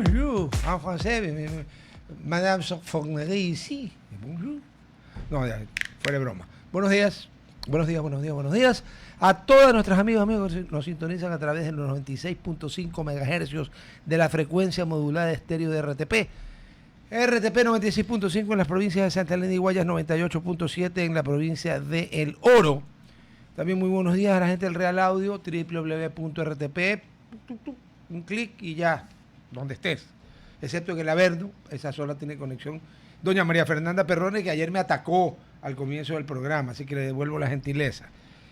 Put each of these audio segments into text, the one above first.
bonjour, en français, Madame Fognerie ici, bonjour. No, ya, fuera de broma. Buenos días, buenos días, buenos días, buenos días. A todas nuestras amigos que nos sintonizan a través de los 96.5 MHz de la frecuencia modulada de estéreo de RTP. RTP 96.5 en las provincias de Santa Elena y Guayas, 98.7 en la provincia de El Oro. También muy buenos días a la gente del Real Audio, www.rtp, un clic y ya, donde estés. Excepto que el Averno, esa sola tiene conexión. Doña María Fernanda Perrone, que ayer me atacó al comienzo del programa, así que le devuelvo la gentileza.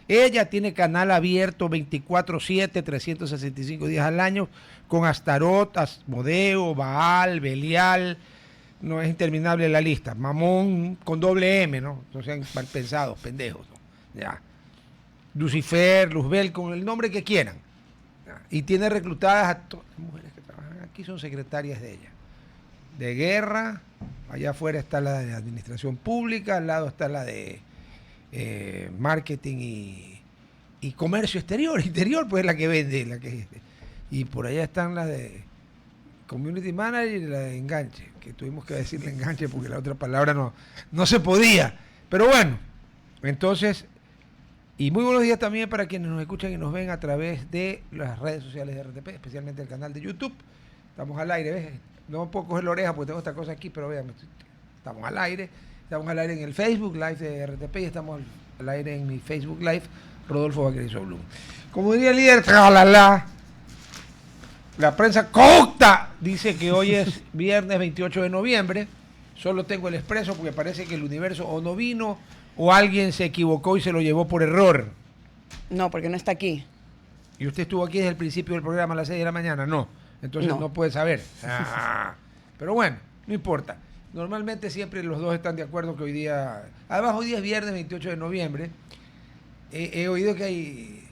Ella tiene canal abierto 24/7, 365 días al año, con Astarot, Asmodeo, Baal, Belial, no es interminable la lista. Mamón con doble M, ¿no? No sean mal pensados, pendejos, ¿no? Ya. Lucifer, Luzbel, con el nombre que quieran. Ya. Y tiene reclutadas a todas las mujeres que trabajan aquí, son secretarias de ella. De guerra, allá afuera está la de administración pública, al lado está la de marketing y comercio interior, pues es la que vende, y por allá están las de community manager y la de enganche, que tuvimos que decirle enganche porque la otra palabra no se podía, pero bueno, entonces, y muy buenos días también para quienes nos escuchan y nos ven a través de las redes sociales de RTP, especialmente el canal de YouTube. Estamos al aire, ¿ves? No puedo coger la oreja porque tengo esta cosa aquí, pero vean, estamos al aire en el Facebook Live de RTP y estamos al aire en mi Facebook Live, Rodolfo Vaquerizo Blum. Como diría el líder, la prensa corta dice que hoy es viernes 28 de noviembre, solo tengo el expreso porque parece que el Universo o no vino o alguien se equivocó y se lo llevó por error. No, porque no está aquí. ¿Y usted estuvo aquí desde el principio del programa a las 6 de la mañana? No, entonces no puede saber. Pero bueno, no importa. Normalmente siempre los dos están de acuerdo que hoy día... Además, hoy día es viernes 28 de noviembre. He oído que hay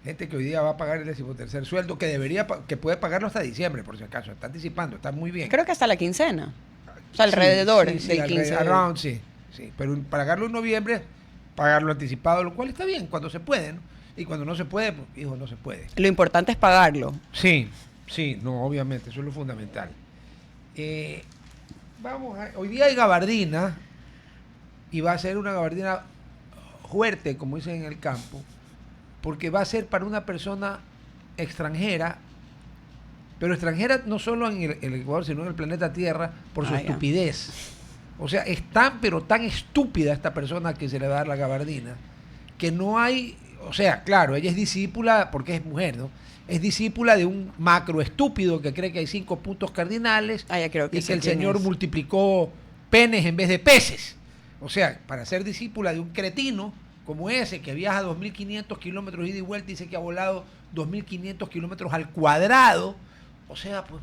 gente que hoy día va a pagar el 13º sueldo, que puede pagarlo hasta diciembre, por si acaso. Está anticipando, está muy bien. Creo que hasta la quincena. O sea, alrededor del 15. Sí. Pero pagarlo en noviembre, pagarlo anticipado, lo cual está bien cuando se puede, ¿no? Y cuando no se puede, pues, hijo, no se puede. Lo importante es pagarlo. Sí, no, obviamente, eso es lo fundamental. Hoy día hay gabardina y va a ser una gabardina fuerte, como dicen en el campo, porque va a ser para una persona extranjera, pero extranjera no solo en el Ecuador, sino en el planeta Tierra, por su estupidez. O sea, es tan estúpida esta persona que se le va a dar la gabardina, que no hay, o sea, claro, ella es discípula, porque es mujer, ¿no? Es discípula de un macro estúpido que cree que hay 5 puntos cardinales y que el Señor multiplicó penes en vez de peces. O sea, para ser discípula de un cretino como ese que viaja 2.500 kilómetros ida y vuelta y dice que ha volado 2.500 kilómetros al cuadrado, o sea, pues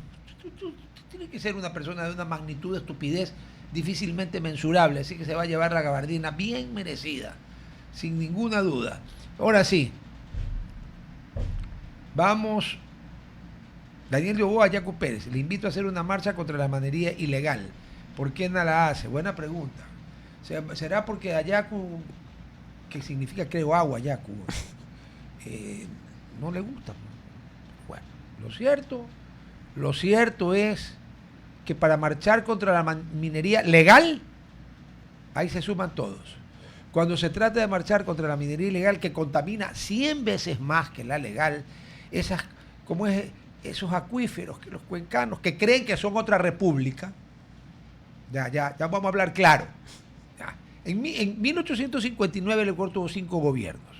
tú tienes que ser una persona de una magnitud de estupidez difícilmente mensurable, así que se va a llevar la gabardina bien merecida, sin ninguna duda. Ahora sí, vamos. Daniel Yoboa, Yacu Pérez, le invito a hacer una marcha contra la manería ilegal. ¿Por qué no la hace? Buena pregunta. ¿Será porque Ayacu, que significa creo agua, Ayacu, no le gusta? Bueno, lo cierto es que para marchar contra la minería legal, ahí se suman todos. Cuando se trata de marchar contra la minería ilegal, que contamina 100 veces más que la legal, esos acuíferos, que los cuencanos, que creen que son otra república, ya vamos a hablar claro. Ya. En 1859 el Ecuador tuvo 5 gobiernos,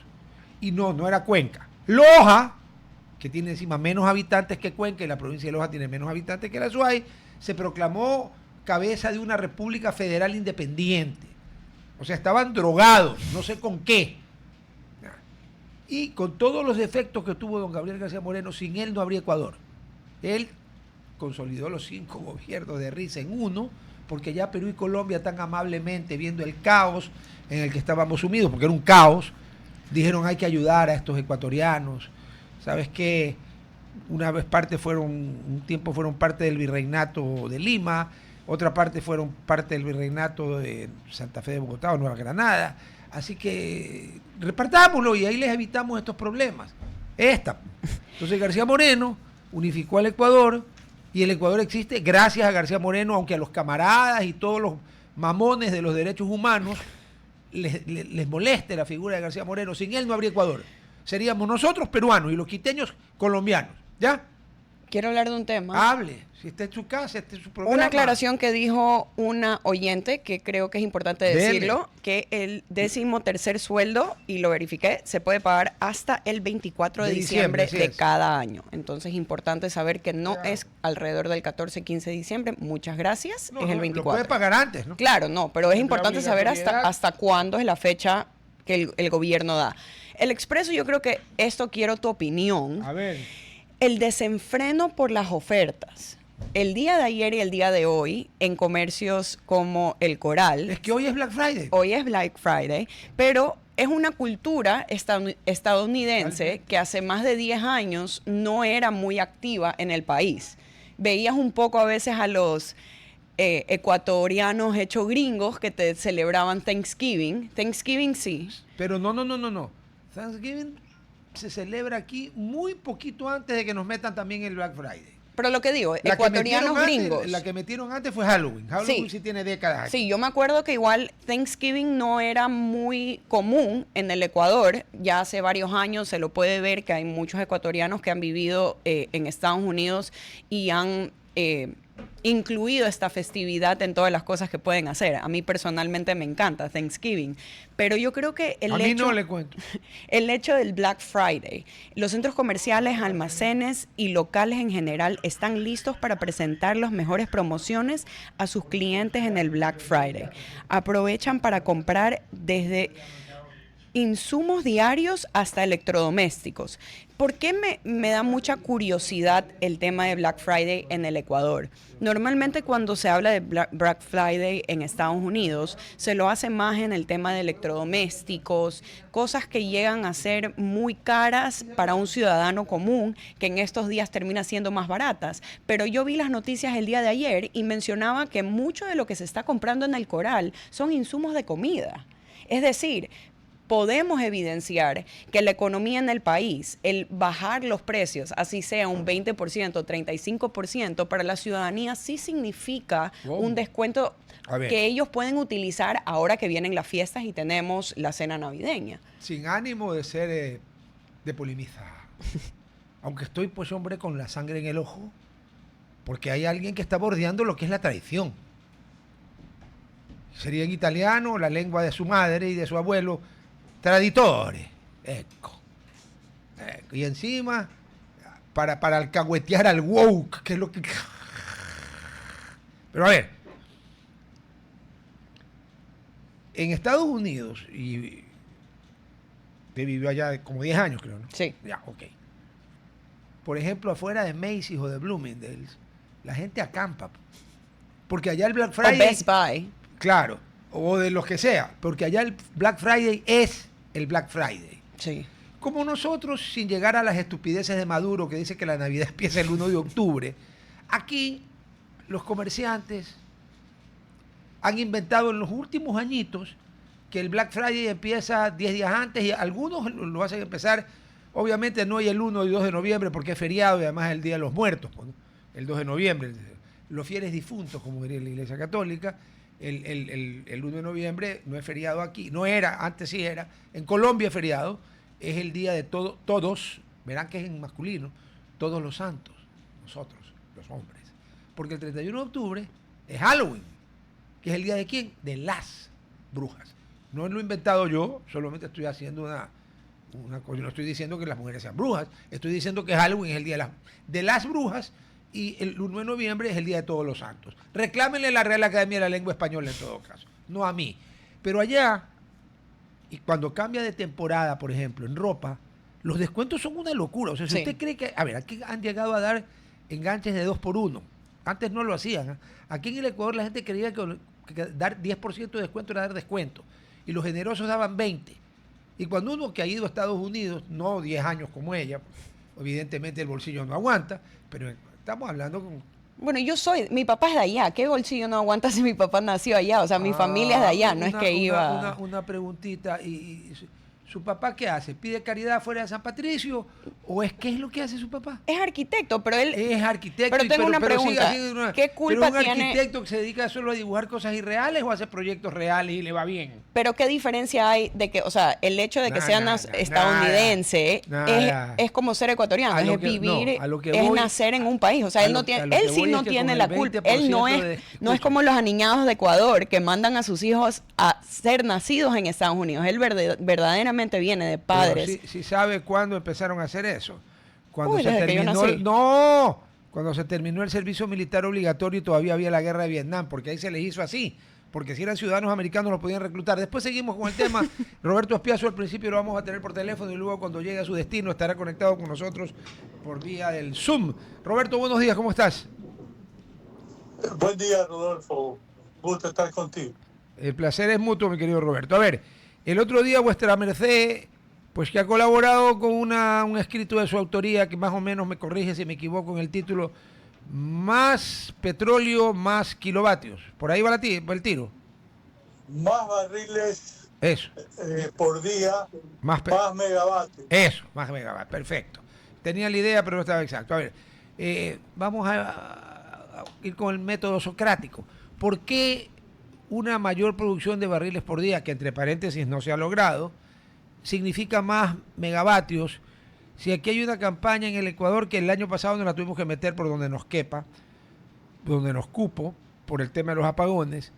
y no era Cuenca. Loja, que tiene encima menos habitantes que Cuenca, y la provincia de Loja tiene menos habitantes que la Azuay, se proclamó cabeza de una república federal independiente. O sea, estaban drogados, no sé con qué. Y con todos los defectos que tuvo don Gabriel García Moreno, sin él no habría Ecuador. Él consolidó los 5 gobiernos de risa en uno, porque ya Perú y Colombia tan amablemente, viendo el caos en el que estábamos sumidos, porque era un caos, dijeron hay que ayudar a estos ecuatorianos. ¿Sabes qué? Un tiempo fueron parte del virreinato de Lima, otra parte fueron parte del virreinato de Santa Fe de Bogotá o Nueva Granada. Así que repartámoslo y ahí les evitamos estos problemas. Entonces García Moreno unificó al Ecuador y el Ecuador existe gracias a García Moreno, aunque a los camaradas y todos los mamones de los derechos humanos les moleste la figura de García Moreno. Sin él no habría Ecuador. Seríamos nosotros peruanos y los quiteños colombianos. ¿Ya? Quiero hablar de un tema. Hable. Si está en su casa, este es su programa. Una aclaración que dijo una oyente, que creo que es importante decirlo, que el 13º sueldo, y lo verifiqué, se puede pagar hasta el 24 de diciembre de cada año. Entonces es importante saber que no es alrededor del 14-15 de diciembre. Muchas gracias, es el 24. Lo puede pagar antes, ¿no? Claro, no, pero es importante saber hasta cuándo es la fecha que el gobierno da. El Expreso, yo creo que esto quiero tu opinión. A ver. El desenfreno por las ofertas. El día de ayer y el día de hoy, en comercios como El Coral. Es que hoy es Black Friday. Hoy es Black Friday, pero es una cultura estadounidense que hace más de 10 años no era muy activa en el país. Veías un poco a veces a los ecuatorianos hechos gringos que te celebraban Thanksgiving. Thanksgiving sí. Pero no. Thanksgiving se celebra aquí muy poquito antes de que nos metan también el Black Friday. Pero lo que digo, ecuatorianos gringos. La que metieron antes fue Halloween. Halloween sí tiene décadas aquí. Sí, yo me acuerdo que igual Thanksgiving no era muy común en el Ecuador. Ya hace varios años se lo puede ver que hay muchos ecuatorianos que han vivido en Estados Unidos y han incluido esta festividad en todas las cosas que pueden hacer. A mí personalmente me encanta Thanksgiving, pero yo creo que a mí no le cuento. El hecho del Black Friday, los centros comerciales, almacenes y locales en general están listos para presentar las mejores promociones a sus clientes en el Black Friday. Aprovechan para comprar desde insumos diarios hasta electrodomésticos. ¿Por qué me da mucha curiosidad el tema de Black Friday en el Ecuador? Normalmente cuando se habla de Black Friday en Estados Unidos, se lo hace más en el tema de electrodomésticos, cosas que llegan a ser muy caras para un ciudadano común, que en estos días termina siendo más baratas. Pero yo vi las noticias el día de ayer y mencionaba que mucho de lo que se está comprando en el Coral son insumos de comida. Es decir, podemos evidenciar que la economía en el país, el bajar los precios, así sea un 20%, 35%, para la ciudadanía sí significa un descuento que ellos pueden utilizar ahora que vienen las fiestas y tenemos la cena navideña. Sin ánimo de ser de polemizar, aunque estoy pues hombre con la sangre en el ojo, porque hay alguien que está bordeando lo que es la tradición. Sería en italiano la lengua de su madre y de su abuelo, traditores, ecco. Y encima, para alcahuetear al woke, que es lo que... Pero a ver, en Estados Unidos, y usted vivió allá como 10 años, creo, ¿no? Sí. Ya, ok. Por ejemplo, afuera de Macy's o de Bloomingdale's, la gente acampa. Porque allá el Black Friday... O Best Buy. Claro, o de los que sea, porque allá el Black Friday es el Black Friday. Sí. Como nosotros, sin llegar a las estupideces de Maduro, que dice que la Navidad empieza el 1 de octubre, aquí los comerciantes han inventado en los últimos añitos que el Black Friday empieza 10 días antes y algunos lo hacen empezar, obviamente no hay el 1 y 2 de noviembre porque es feriado y además es el Día de los Muertos, el 2 de noviembre. Los fieles difuntos, como diría la Iglesia Católica, el 1 de noviembre no es feriado aquí, no era, antes sí era, en Colombia es feriado, es el día de todos, verán que es en masculino, todos los santos, nosotros, los hombres, porque el 31 de octubre es Halloween, que es el día de ¿quién? De las brujas. No lo he inventado yo, solamente estoy haciendo una cosa, no estoy diciendo que las mujeres sean brujas, estoy diciendo que Halloween es el día de las brujas, y el 1 de noviembre es el Día de Todos los Santos. Reclámenle a la Real Academia de la Lengua Española en todo caso, no a mí. Pero allá, y cuando cambia de temporada, por ejemplo, en ropa, los descuentos son una locura. O sea, si usted cree que... A ver, aquí han llegado a dar enganches de 2x1. Antes no lo hacían. ¿Eh? Aquí en el Ecuador la gente creía que dar 10% de descuento era dar descuento. Y los generosos daban 20%. Y cuando uno que ha ido a Estados Unidos, no 10 años como ella, evidentemente el bolsillo no aguanta, pero... Estamos hablando con... Bueno, mi papá es de allá. ¿Qué bolsillo no aguanta si mi papá nació allá? O sea, mi familia es de allá, no es que iba... Una preguntita. ¿Su papá qué hace? ¿Pide caridad fuera de San Patricio? ¿O qué es lo que hace su papá? Es arquitecto, pero él... Es arquitecto. Pero tengo una pregunta. ¿Qué culpa ¿pero es un tiene? arquitecto que se dedica solo a dibujar cosas irreales o hace proyectos reales y le va bien? Pero ¿qué diferencia hay de que, o sea, el hecho de que sea estadounidense es como ser ecuatoriano, es vivir, es nacer en un país. O sea, él sí no tiene la culpa. Él no es como los aniñados de Ecuador que mandan a sus hijos a ser nacidos en Estados Unidos. Él verdaderamente viene de padres. Sí sabe cuándo empezaron a hacer eso. Cuando Uy, se desde que yo terminó nací. no, cuando se terminó el servicio militar obligatorio y todavía había la guerra de Vietnam, porque ahí se les hizo así. Porque si eran ciudadanos americanos los podían reclutar. Después seguimos con el tema. Roberto Aspiazu al principio lo vamos a tener por teléfono y luego cuando llegue a su destino estará conectado con nosotros por vía del Zoom. Roberto, buenos días, ¿cómo estás? Buen día, Rodolfo. Gusto estar contigo. El placer es mutuo, mi querido Roberto. A ver, el otro día vuestra merced, pues que ha colaborado con un escrito de su autoría que más o menos me corrige si me equivoco en el título, Más petróleo, más kilovatios. Por ahí va el tiro. Más barriles Eso. por día, más megavatios. Eso, más megavatios. Perfecto. Tenía la idea, pero no estaba exacto. A ver, vamos a ir con el método socrático. ¿Por qué una mayor producción de barriles por día, que entre paréntesis no se ha logrado, significa más megavatios? Si aquí hay una campaña en el Ecuador que el año pasado nos la tuvimos que meter por donde nos quepa, donde nos cupo, por el tema de los apagones,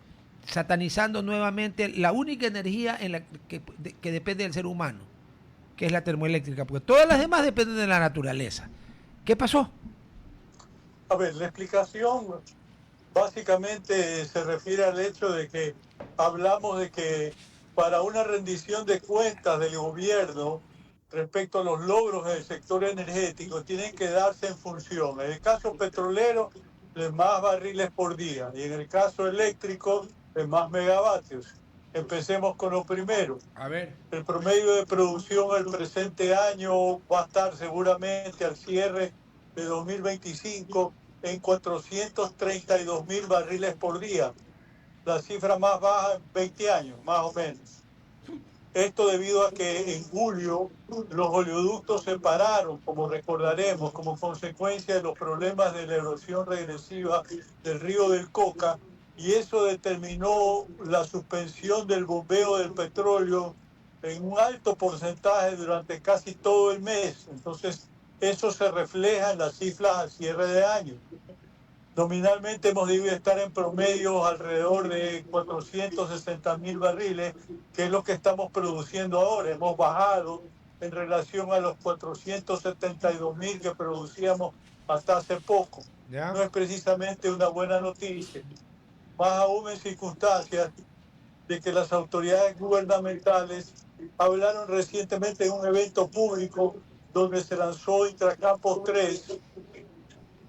satanizando nuevamente la única energía que depende del ser humano, que es la termoeléctrica, porque todas las demás dependen de la naturaleza. ¿Qué pasó? A ver, la explicación básicamente se refiere al hecho de que hablamos de que para una rendición de cuentas del gobierno respecto a los logros del sector energético tienen que darse en función, en el caso petrolero, de más barriles por día y en el caso eléctrico, de más megavatios. Empecemos con lo primero. A ver. El promedio de producción el presente año va a estar seguramente al cierre de 2025 en 432.000 barriles por día, la cifra más baja en 20 años, más o menos. Esto debido a que en julio los oleoductos se pararon, como recordaremos, como consecuencia de los problemas de la erosión regresiva del río del Coca, y eso determinó la suspensión del bombeo del petróleo en un alto porcentaje durante casi todo el mes. Entonces, eso se refleja en las cifras al cierre de año. Nominalmente hemos debido estar en promedio alrededor de 460.000 barriles, que es lo que estamos produciendo ahora. Hemos bajado en relación a los 472.000 que producíamos hasta hace poco. ¿Ya? No es precisamente una buena noticia, más aún en circunstancias de que las autoridades gubernamentales hablaron recientemente en un evento público donde se lanzó Intracampos 3,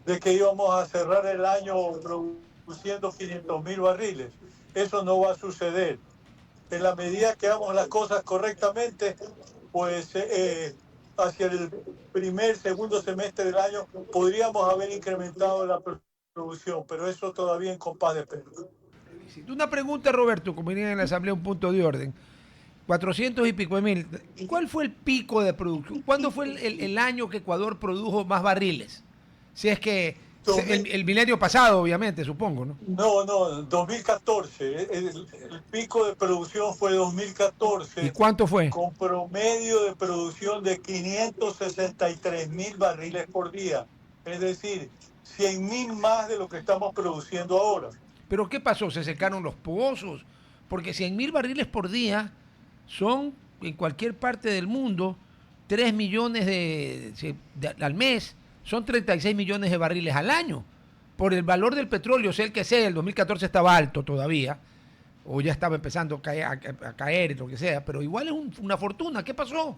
de que íbamos a cerrar el año produciendo 500.000 barriles. Eso no va a suceder. En la medida que hagamos las cosas correctamente, pues hacia el segundo semestre del año podríamos haber incrementado la producción, pero eso todavía en compás de espera. Una pregunta, Roberto, como dirían en la Asamblea, un punto de orden. 400 y pico de mil. ¿Cuál fue el pico de producción? ¿Cuándo fue el año que Ecuador produjo más barriles? Si es que el milenio pasado, obviamente, supongo, ¿no? No, 2014. El pico de producción fue 2014. ¿Y cuánto fue? Con promedio de producción de 563.000 barriles por día. Es decir, 100.000 más de lo que estamos produciendo ahora. ¿Pero qué pasó? ¿Se secaron los pozos? Porque 100.000 barriles por día son, en cualquier parte del mundo, 3 millones al mes. Son 36 millones de barriles al año. Por el valor del petróleo, sea el que sea, el 2014 estaba alto todavía, o ya estaba empezando a caer, lo que sea, pero igual es una fortuna. ¿Qué pasó?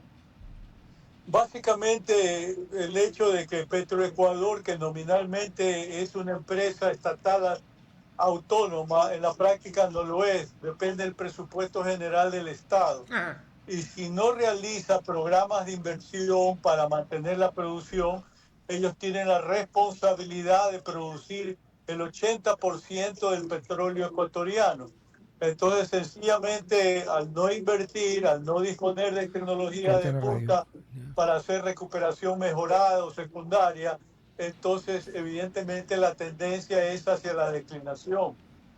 Básicamente el hecho de que Petroecuador, que nominalmente es una empresa estatal autónoma, en la práctica no lo es, depende del presupuesto general del Estado. Ajá. Y si no realiza programas de inversión para mantener la producción, ellos tienen la responsabilidad de producir el 80% del petróleo ecuatoriano. Entonces, sencillamente, al no invertir, al no disponer de tecnología de punta para hacer recuperación mejorada o secundaria, entonces, evidentemente, la tendencia es hacia la declinación.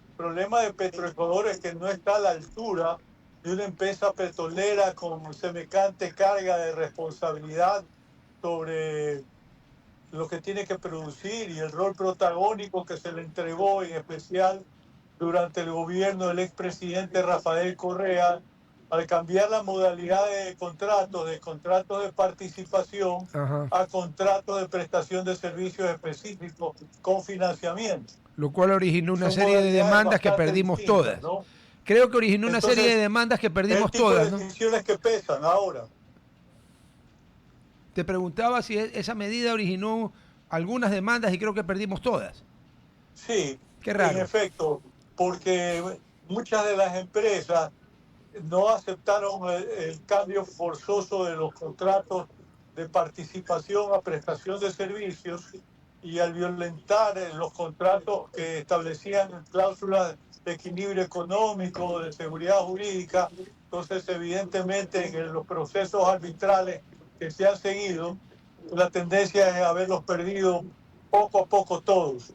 El problema de Petroecuador es que no está a la altura de una empresa petrolera con semejante carga de responsabilidad sobre lo que tiene que producir y el rol protagónico que se le entregó, en especial durante el gobierno del expresidente Rafael Correa, al cambiar la modalidad de contratos de participación a contratos de prestación de servicios específicos con financiamiento. Lo cual originó una Son serie de demandas que bastante perdimos distintas, todas. ¿no? Creo que originó una Entonces, serie de demandas que perdimos el tipo todas, de ¿no? decisiones que pesan ahora. Te preguntaba si esa medida originó algunas demandas y creo que perdimos todas. Sí, Qué raro. en efecto, porque muchas de las empresas no aceptaron el cambio forzoso de los contratos de participación a prestación de servicios, y al violentar los contratos que establecían cláusulas de equilibrio económico, de seguridad jurídica, entonces evidentemente en los procesos arbitrales que se han seguido, la tendencia es haberlos perdido poco a poco todos.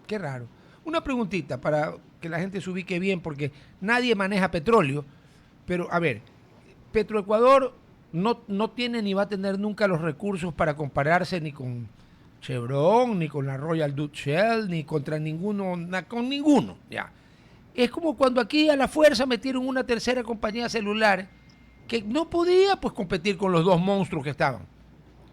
Qué raro. Una preguntita para que la gente se ubique bien, porque nadie maneja petróleo, pero a ver, Petroecuador no tiene ni va a tener nunca los recursos para compararse ni con Chevron, ni con la Royal Dutch Shell, ni contra ninguno, con ninguno, ya. Es como cuando aquí a la fuerza metieron una tercera compañía celular que no podía pues competir con los dos monstruos que estaban.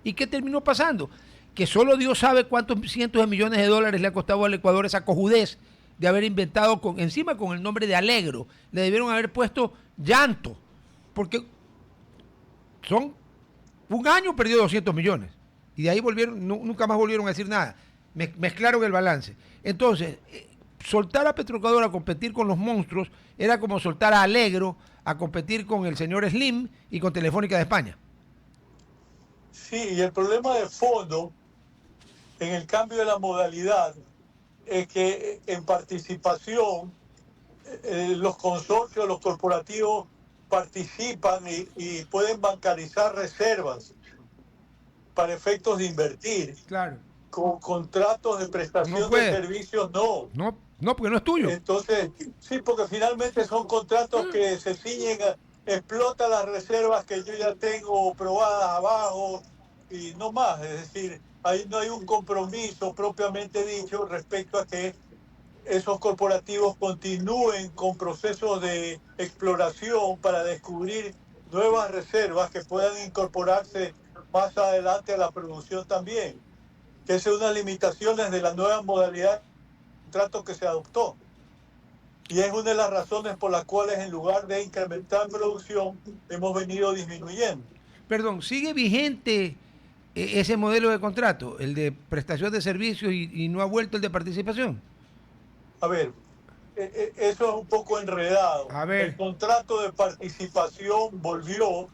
¿Y qué terminó pasando? Que solo Dios sabe cuántos cientos de millones de dólares le ha costado al Ecuador esa cojudez de haber inventado encima con el nombre de Alegro. Le debieron haber puesto Llanto, porque un año perdió 200 millones. Y de ahí nunca más volvieron a decir nada. Mezclaron el balance. Entonces, soltar a Petroecuador a competir con los monstruos era como soltar a Alegro a competir con el señor Slim y con Telefónica de España. Sí, y el problema de fondo en el cambio de la modalidad es que en participación los consorcios, los corporativos participan y pueden bancarizar reservas para efectos de invertir. Claro. Con contratos de prestación de servicios, no. No, porque no es tuyo. Entonces, sí, porque finalmente son contratos que se ciñen explota las reservas que yo ya tengo probadas abajo y no más. Es decir, ahí no hay un compromiso propiamente dicho respecto a que esos corporativos continúen con procesos de exploración para descubrir nuevas reservas que puedan incorporarse más adelante a la producción también, que es una limitación de la nueva modalidad de contrato que se adoptó. Y es una de las razones por las cuales en lugar de incrementar producción, hemos venido disminuyendo. Perdón, ¿sigue vigente ese modelo de contrato, el de prestación de servicios y no ha vuelto el de participación? A ver, eso es un poco enredado. A ver. El contrato de participación volvió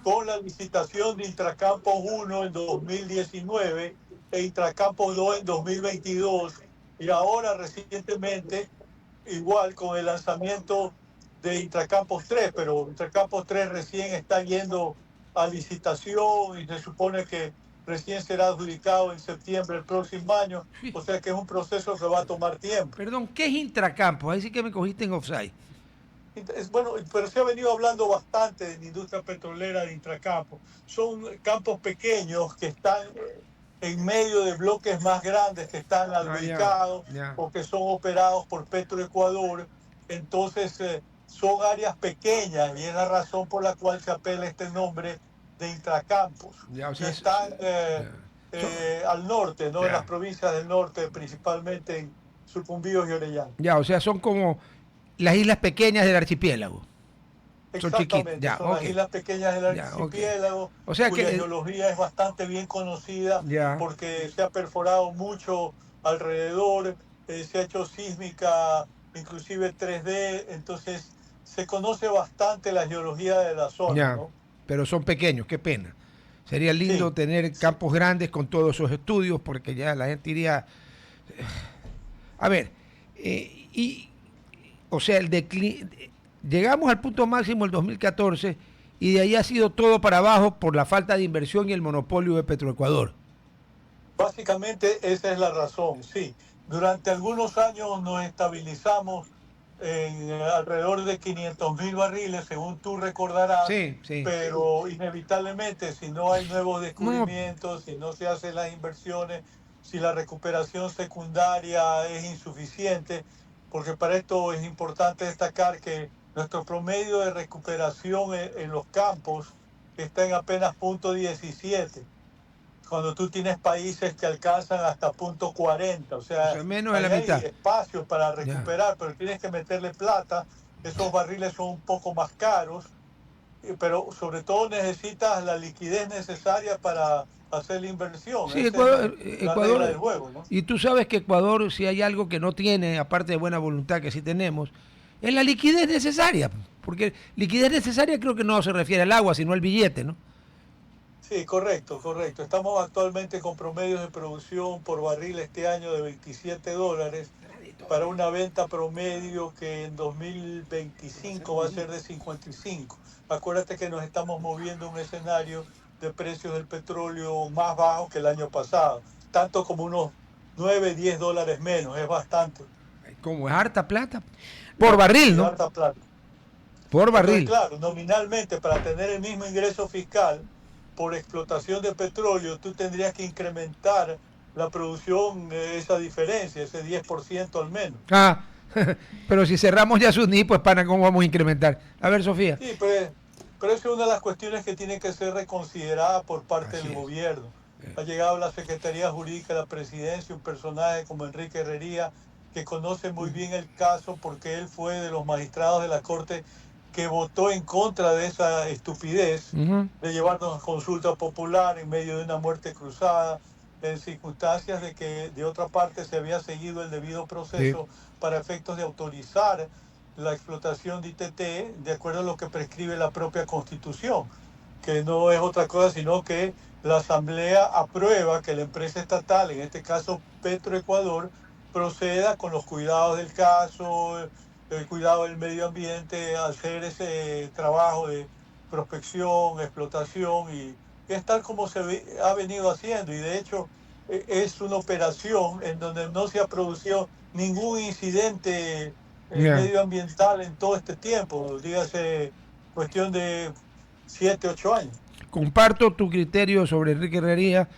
con la licitación de Intracampos 1 en 2019 e Intracampos 2 en 2022, y ahora recientemente igual con el lanzamiento de Intracampos 3, pero Intracampos 3 recién está yendo a licitación y se supone que recién será adjudicado en septiembre del próximo año, o sea que es un proceso que va a tomar tiempo. Perdón, ¿qué es Intracampos? Ahí sí que me cogiste en offside. Bueno, pero se ha venido hablando bastante de la industria petrolera de Intracampos. Son campos pequeños que están en medio de bloques más grandes que están adjudicados o que son operados por Petroecuador. Entonces son áreas pequeñas y es la razón por la cual se apela este nombre de Intracampos. O sea, están al norte, ¿no? En las provincias del norte, principalmente en Sucumbíos y Orellana. O sea, son como las islas pequeñas del archipiélago. Exactamente, son las islas pequeñas del archipiélago, o sea cuya geología es bastante bien conocida porque se ha perforado mucho alrededor, se ha hecho sísmica, inclusive 3D, entonces se conoce bastante la geología de la zona, ¿no? Pero son pequeños, qué pena. Sería lindo tener campos grandes con todos esos estudios, porque ya la gente iría... A ver, y o sea, llegamos al punto máximo el 2014 y de ahí ha sido todo para abajo por la falta de inversión y el monopolio de Petroecuador. Básicamente esa es la razón, sí. Durante algunos años nos estabilizamos en alrededor de 500.000 barriles, según tú recordarás, Sí, sí. pero inevitablemente si no hay nuevos descubrimientos, si no se hacen las inversiones, si la recuperación secundaria es insuficiente, porque para esto es importante destacar que nuestro promedio de recuperación en los campos está en apenas 0.17, cuando tú tienes países que alcanzan hasta 0.40, o sea, menos de la hay mitad. espacios para recuperar, pero tienes que meterle plata, esos barriles son un poco más caros, pero sobre todo necesitas la liquidez necesaria para hacer la inversión. Sí, Esa Ecuador, es la regla del juego, ¿no? Y tú sabes que Ecuador, si hay algo que no tiene, aparte de buena voluntad que sí tenemos, es la liquidez necesaria, porque liquidez necesaria creo que no se refiere al agua, sino al billete, ¿no? Sí, correcto, correcto. Estamos actualmente con promedios de producción por barril este año de $27, para una venta promedio que en 2025 va a ser de 55. Acuérdate que nos estamos moviendo en un escenario de precios del petróleo más bajos que el año pasado, tanto como unos 9, $10 menos, es bastante. Como es harta plata. Por barril, ¿no? Harta plata. Por barril. Entonces, claro, nominalmente para tener el mismo ingreso fiscal por explotación de petróleo, tú tendrías que incrementar la producción, esa diferencia, ese 10% al menos. Ah, pero si cerramos ya Yasuní, pues pana, ¿cómo vamos a incrementar? A ver, Sofía. Sí, pero esa es una de las cuestiones que tiene que ser reconsiderada por parte del gobierno. Ha llegado la Secretaría Jurídica de la Presidencia, un personaje como Enrique Herrería, que conoce muy bien el caso porque él fue de los magistrados de la Corte que votó en contra de esa estupidez de llevarnos a consulta popular en medio de una muerte cruzada, en circunstancias de que de otra parte se había seguido el debido proceso para efectos de autorizar la explotación de ITT de acuerdo a lo que prescribe la propia Constitución, que no es otra cosa sino que la Asamblea aprueba que la empresa estatal, en este caso Petroecuador, proceda con los cuidados del caso, el cuidado del medio ambiente, hacer ese trabajo de prospección, explotación, y es tal como ha venido haciendo, y de hecho es una operación en donde no se ha producido ningún incidente medioambiental en todo este tiempo, dígase cuestión de 7, 8 años. Comparto tu criterio sobre Enrique Herrería.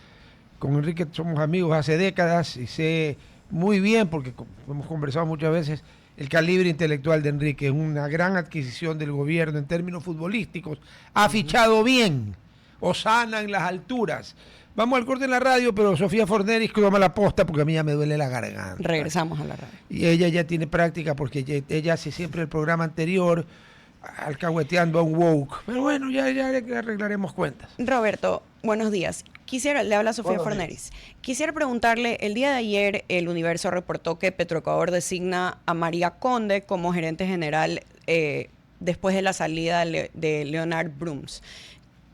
Con Enrique somos amigos hace décadas y sé muy bien, porque hemos conversado muchas veces, el calibre intelectual de Enrique. Es una gran adquisición del gobierno en términos futbolísticos. Ha fichado bien. Osana en las alturas. Vamos al corte en la radio, pero Sofía Forneris toma la posta porque a mí ya me duele la garganta. Regresamos a la radio. Y ella ya tiene práctica porque ella hace siempre el programa anterior alcahueteando a un woke. Pero bueno, ya arreglaremos cuentas. Roberto, buenos días. Le habla Sofía Forneris. Quisiera preguntarle, el día de ayer el Universo reportó que Petroecuador designa a María Conde como gerente general después de la salida de Leonard Brooms.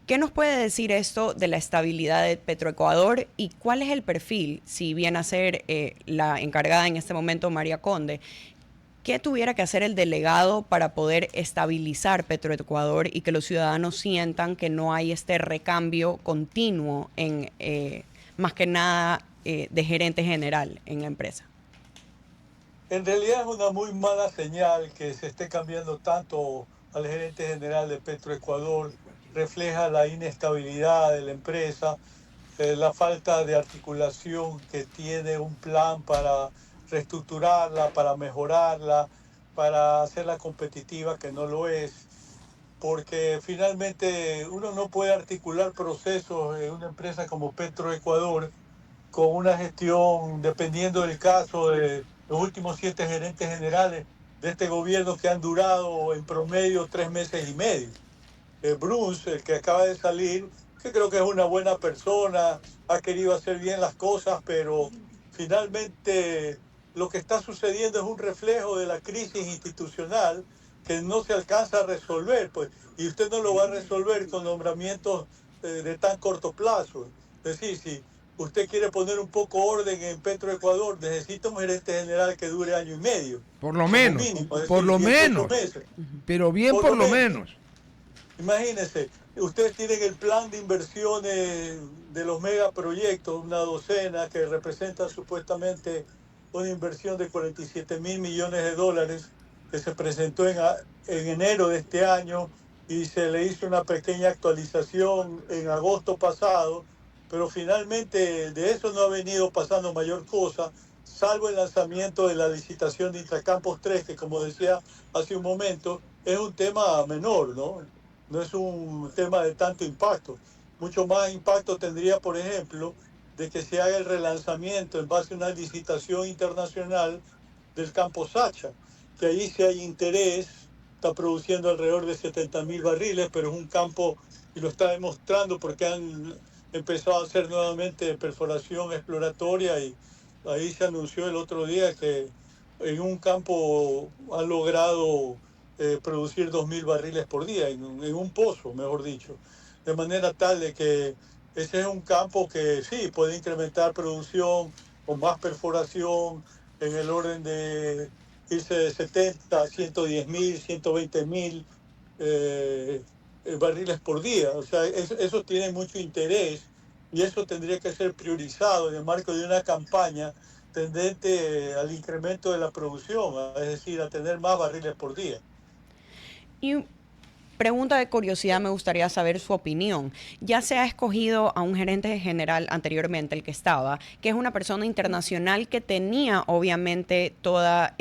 ¿Qué nos puede decir esto de la estabilidad de Petroecuador y cuál es el perfil, si viene a ser la encargada en este momento María Conde? ¿Qué tuviera que hacer el delegado para poder estabilizar Petroecuador y que los ciudadanos sientan que no hay este recambio continuo en más que nada de gerente general en la empresa? En realidad es una muy mala señal que se esté cambiando tanto al gerente general de Petroecuador. Refleja la inestabilidad de la empresa, la falta de articulación que tiene un plan para reestructurarla, para mejorarla, para hacerla competitiva, que no lo es, porque finalmente uno no puede articular procesos en una empresa como Petroecuador con una gestión, dependiendo del caso, de los últimos 7 gerentes generales de este gobierno que han durado en promedio 3 meses y medio. Bruce, el que acaba de salir, que creo que es una buena persona, ha querido hacer bien las cosas, pero finalmente lo que está sucediendo es un reflejo de la crisis institucional que no se alcanza a resolver, pues, y usted no lo va a resolver con nombramientos de tan corto plazo. Es decir, si usted quiere poner un poco orden en Petroecuador, necesita un gerente general que dure año y medio. Por lo como menos, mínimo, es por decir, lo 18 menos, meses. pero bien por lo menos. Imagínense, ustedes tienen el plan de inversiones de los megaproyectos, una docena que representa supuestamente una inversión de 47 mil millones de dólares que se presentó en enero de este año y se le hizo una pequeña actualización en agosto pasado, pero finalmente de eso no ha venido pasando mayor cosa, salvo el lanzamiento de la licitación de Intracampos 3, que como decía hace un momento, es un tema menor, ¿no? No es un tema de tanto impacto. Mucho más impacto tendría, por ejemplo, de que se haga el relanzamiento en base a una licitación internacional del campo Sacha, que ahí sí hay interés, está produciendo alrededor de 70.000 barriles, pero es un campo, y lo está demostrando porque han empezado a hacer nuevamente perforación exploratoria y ahí se anunció el otro día que en un campo han logrado producir 2.000 barriles por día, en un pozo, mejor dicho. De manera tal de que ese es un campo que sí puede incrementar producción con más perforación en el orden de irse de 70 a 110.000, 120.000 barriles por día. O sea, eso tiene mucho interés y eso tendría que ser priorizado en el marco de una campaña tendente al incremento de la producción, es decir, a tener más barriles por día. Y pregunta de curiosidad, me gustaría saber su opinión. Ya se ha escogido a un gerente general anteriormente, el que estaba, que es una persona internacional que tenía obviamente toda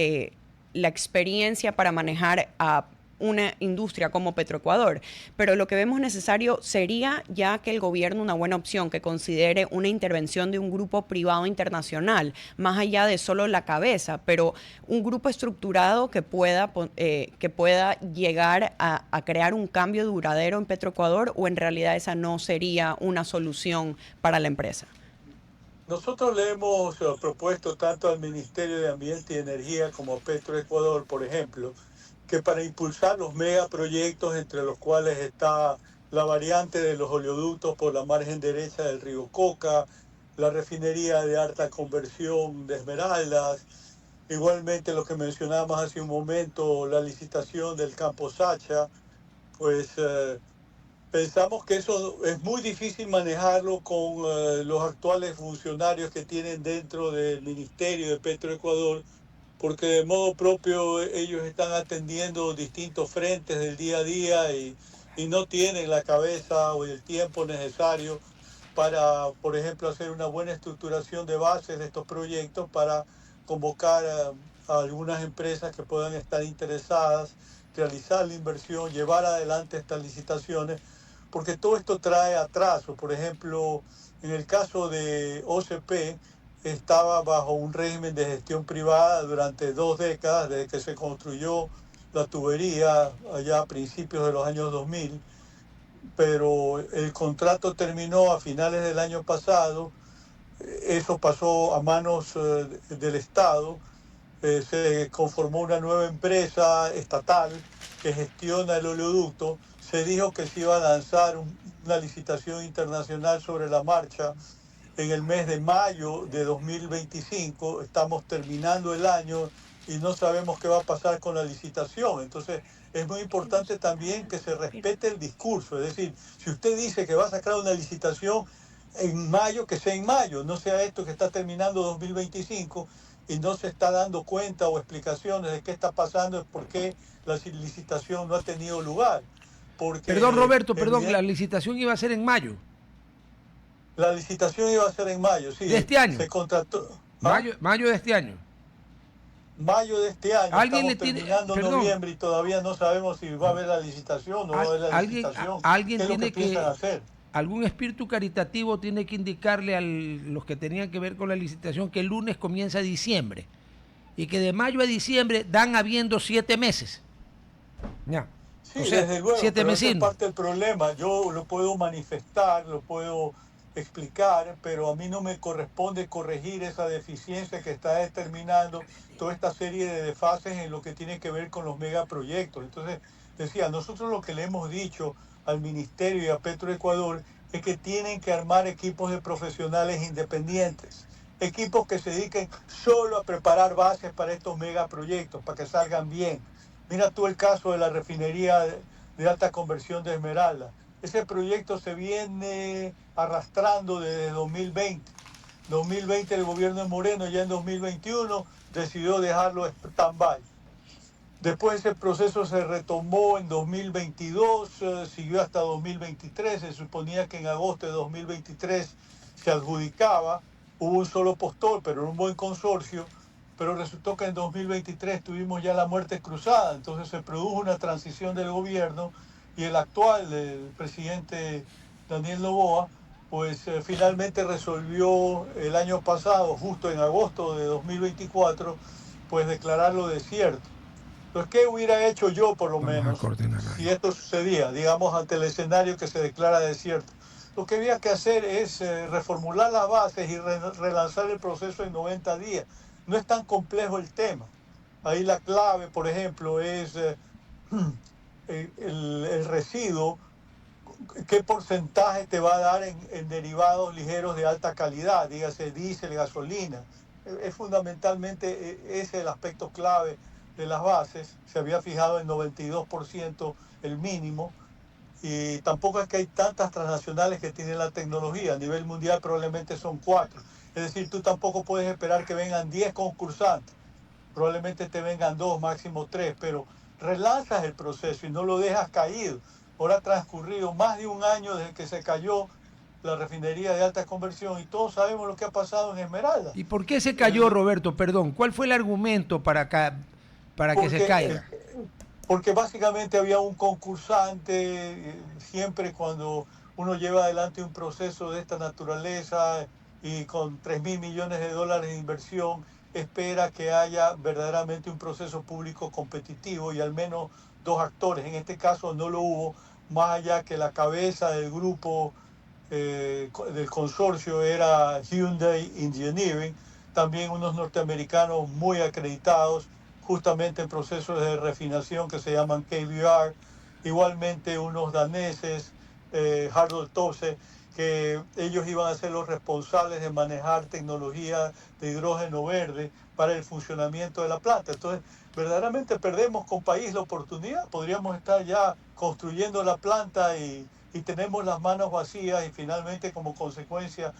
la experiencia para manejar a una industria como Petroecuador, pero lo que vemos necesario sería ya que el gobierno, una buena opción, que considere una intervención de un grupo privado internacional, más allá de solo la cabeza, pero un grupo estructurado que pueda llegar a crear un cambio duradero en Petroecuador, o en realidad esa no sería una solución para la empresa. Nosotros le hemos propuesto tanto al Ministerio de Ambiente y Energía como a Petroecuador, por ejemplo, que para impulsar los megaproyectos, entre los cuales está la variante de los oleoductos por la margen derecha del río Coca, la refinería de alta conversión de Esmeraldas, igualmente lo que mencionábamos hace un momento, la licitación del campo Sacha, pues pensamos que eso es muy difícil manejarlo con los actuales funcionarios que tienen dentro del Ministerio de Petroecuador, porque de modo propio ellos están atendiendo distintos frentes del día a día y no tienen la cabeza o el tiempo necesario para, por ejemplo, hacer una buena estructuración de bases de estos proyectos para convocar a algunas empresas que puedan estar interesadas, realizar la inversión, llevar adelante estas licitaciones, porque todo esto trae atraso. Por ejemplo, en el caso de OCP, estaba bajo un régimen de gestión privada durante 2 décadas, desde que se construyó la tubería allá a principios de los años 2000, pero el contrato terminó a finales del año pasado, eso pasó a manos del Estado, se conformó una nueva empresa estatal que gestiona el oleoducto, se dijo que se iba a lanzar una licitación internacional sobre la marcha en el mes de mayo de 2025, estamos terminando el año y no sabemos qué va a pasar con la licitación. Entonces, es muy importante también que se respete el discurso. Es decir, si usted dice que va a sacar una licitación en mayo, que sea en mayo, no sea esto que está terminando 2025 y no se está dando cuenta o explicaciones de qué está pasando, es por qué la licitación no ha tenido lugar. Porque, Perdón, Roberto, perdón, la licitación iba a ser en mayo. La licitación iba a ser en mayo, sí. ¿De este año? Se contrató. Mayo de este año. Mayo de este año. ¿Alguien Estamos le tiene, terminando noviembre y todavía no sabemos si va a haber la licitación o no va a haber la licitación. Alguien ¿Qué es lo tiene que piensan hacer? algún espíritu caritativo tiene que indicarle a los que tenían que ver con la licitación que el lunes comienza diciembre y que de mayo a diciembre dan habiendo 7 meses. Ya. Sí, O sea, desde luego, 7 pero esa es mesinos. parte del problema. Yo lo puedo manifestar, lo puedo explicar, pero a mí no me corresponde corregir esa deficiencia que está determinando toda esta serie de desfases en lo que tiene que ver con los megaproyectos. Entonces, decía, nosotros lo que le hemos dicho al Ministerio y a Petroecuador es que tienen que armar equipos de profesionales independientes, equipos que se dediquen solo a preparar bases para estos megaproyectos, para que salgan bien. Mira tú el caso de la refinería de alta conversión de Esmeralda. Ese proyecto se viene arrastrando desde 2020. 2020 el gobierno de Moreno, ya en 2021 decidió dejarlo stand-by. Después ese proceso se retomó en 2022, siguió hasta 2023, se suponía que en agosto de 2023 se adjudicaba, hubo un solo postor, pero era un buen consorcio, pero resultó que en 2023 tuvimos ya la muerte cruzada, entonces se produjo una transición del gobierno y el actual, el presidente Daniel Noboa, pues finalmente resolvió el año pasado, justo en agosto de 2024, pues declararlo desierto. Entonces, ¿qué hubiera hecho yo, por lo menos, si esto sucedía, digamos, ante el escenario que se declara desierto? Lo que había que hacer es reformular las bases y relanzar el proceso en 90 días. No es tan complejo el tema. Ahí la clave, por ejemplo, es el residuo, qué porcentaje te va a dar en derivados ligeros de alta calidad, dígase diésel, gasolina. Es fundamentalmente ese es el aspecto clave de las bases. Se había fijado en 92% el mínimo, y tampoco es que hay tantas transnacionales que tienen la tecnología. A nivel mundial probablemente son 4. Es decir, tú tampoco puedes esperar que vengan 10 concursantes. Probablemente te vengan 2, máximo 3, pero relanzas el proceso y no lo dejas caído. Ahora ha transcurrido más de un año desde que se cayó la refinería de alta conversión y todos sabemos lo que ha pasado en Esmeralda. ¿Y por qué se cayó, Roberto? Perdón, ¿cuál fue el argumento para que se caiga? Porque básicamente había un concursante. Siempre cuando uno lleva adelante un proceso de esta naturaleza y con 3.000 millones de dólares de inversión, espera que haya verdaderamente un proceso público competitivo y al menos 2 actores. En este caso no lo hubo, más allá que la cabeza del grupo del consorcio era Hyundai Engineering, también unos norteamericanos muy acreditados, justamente en procesos de refinación que se llaman KBR, igualmente unos daneses, Harald Topse, que ellos iban a ser los responsables de manejar tecnología de hidrógeno verde para el funcionamiento de la planta. Entonces, verdaderamente perdemos con país la oportunidad. Podríamos estar ya construyendo la planta y tenemos las manos vacías, y finalmente, como consecuencia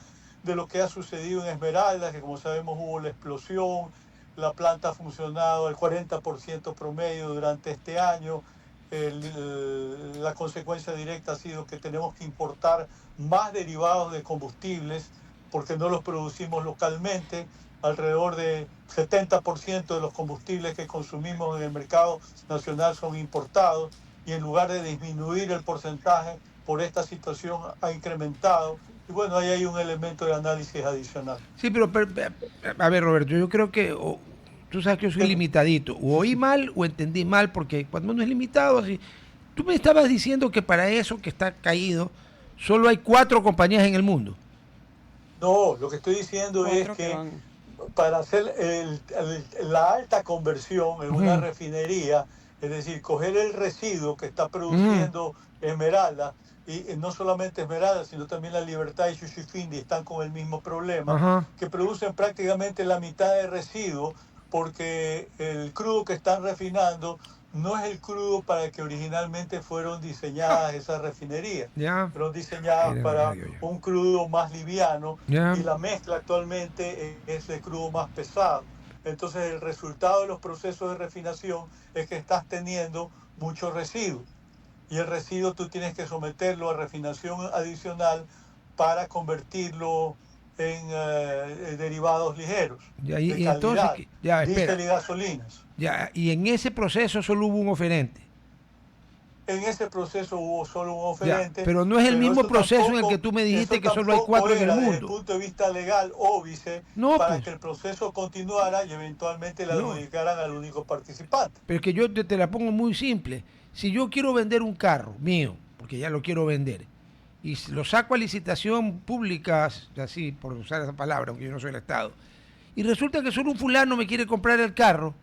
de lo que ha sucedido en Esmeralda, que como sabemos hubo la explosión, la planta ha funcionado al 40% promedio durante este año. La consecuencia directa ha sido que tenemos que importar más derivados de combustibles porque no los producimos localmente. Alrededor de 70% de los combustibles que consumimos en el mercado nacional son importados, y en lugar de disminuir el porcentaje por esta situación ha incrementado. Y bueno, ahí hay un elemento de análisis adicional. Sí, pero a ver, Roberto, yo creo que tú sabes que yo soy limitadito. O oí mal o entendí mal, porque cuando uno es limitado, así. Tú me estabas diciendo que para eso que está caído, solo hay 4 compañías en el mundo. No, lo que estoy diciendo es que para hacer la alta conversión en una refinería, es decir, coger el residuo que está produciendo Esmeralda, y no solamente Esmeralda, sino también La Libertad y Shushufindi están con el mismo problema, que producen prácticamente la mitad de residuo, porque el crudo que están refinando no es el crudo para el que originalmente fueron diseñadas esas refinerías. Fueron diseñadas para un crudo más liviano, y la mezcla actualmente es el crudo más pesado. Entonces el resultado de los procesos de refinación es que estás teniendo mucho residuo, y el residuo tú tienes que someterlo a refinación adicional para convertirlo en derivados ligeros y de calidad, entonces, diésel y gasolinas. Y en ese proceso solo hubo un oferente. En ese proceso hubo solo un oferente. Pero no es el mismo proceso en el que tú me dijiste que solo hay 4 en el mundo. Desde el punto de vista legal, óbice, para que el proceso continuara y eventualmente le adjudicaran al único participante. Pero es que yo te la pongo muy simple. Si yo quiero vender un carro mío, porque ya lo quiero vender, y lo saco a licitación pública, así por usar esa palabra, aunque yo no soy el Estado, y resulta que solo un fulano me quiere comprar el carro,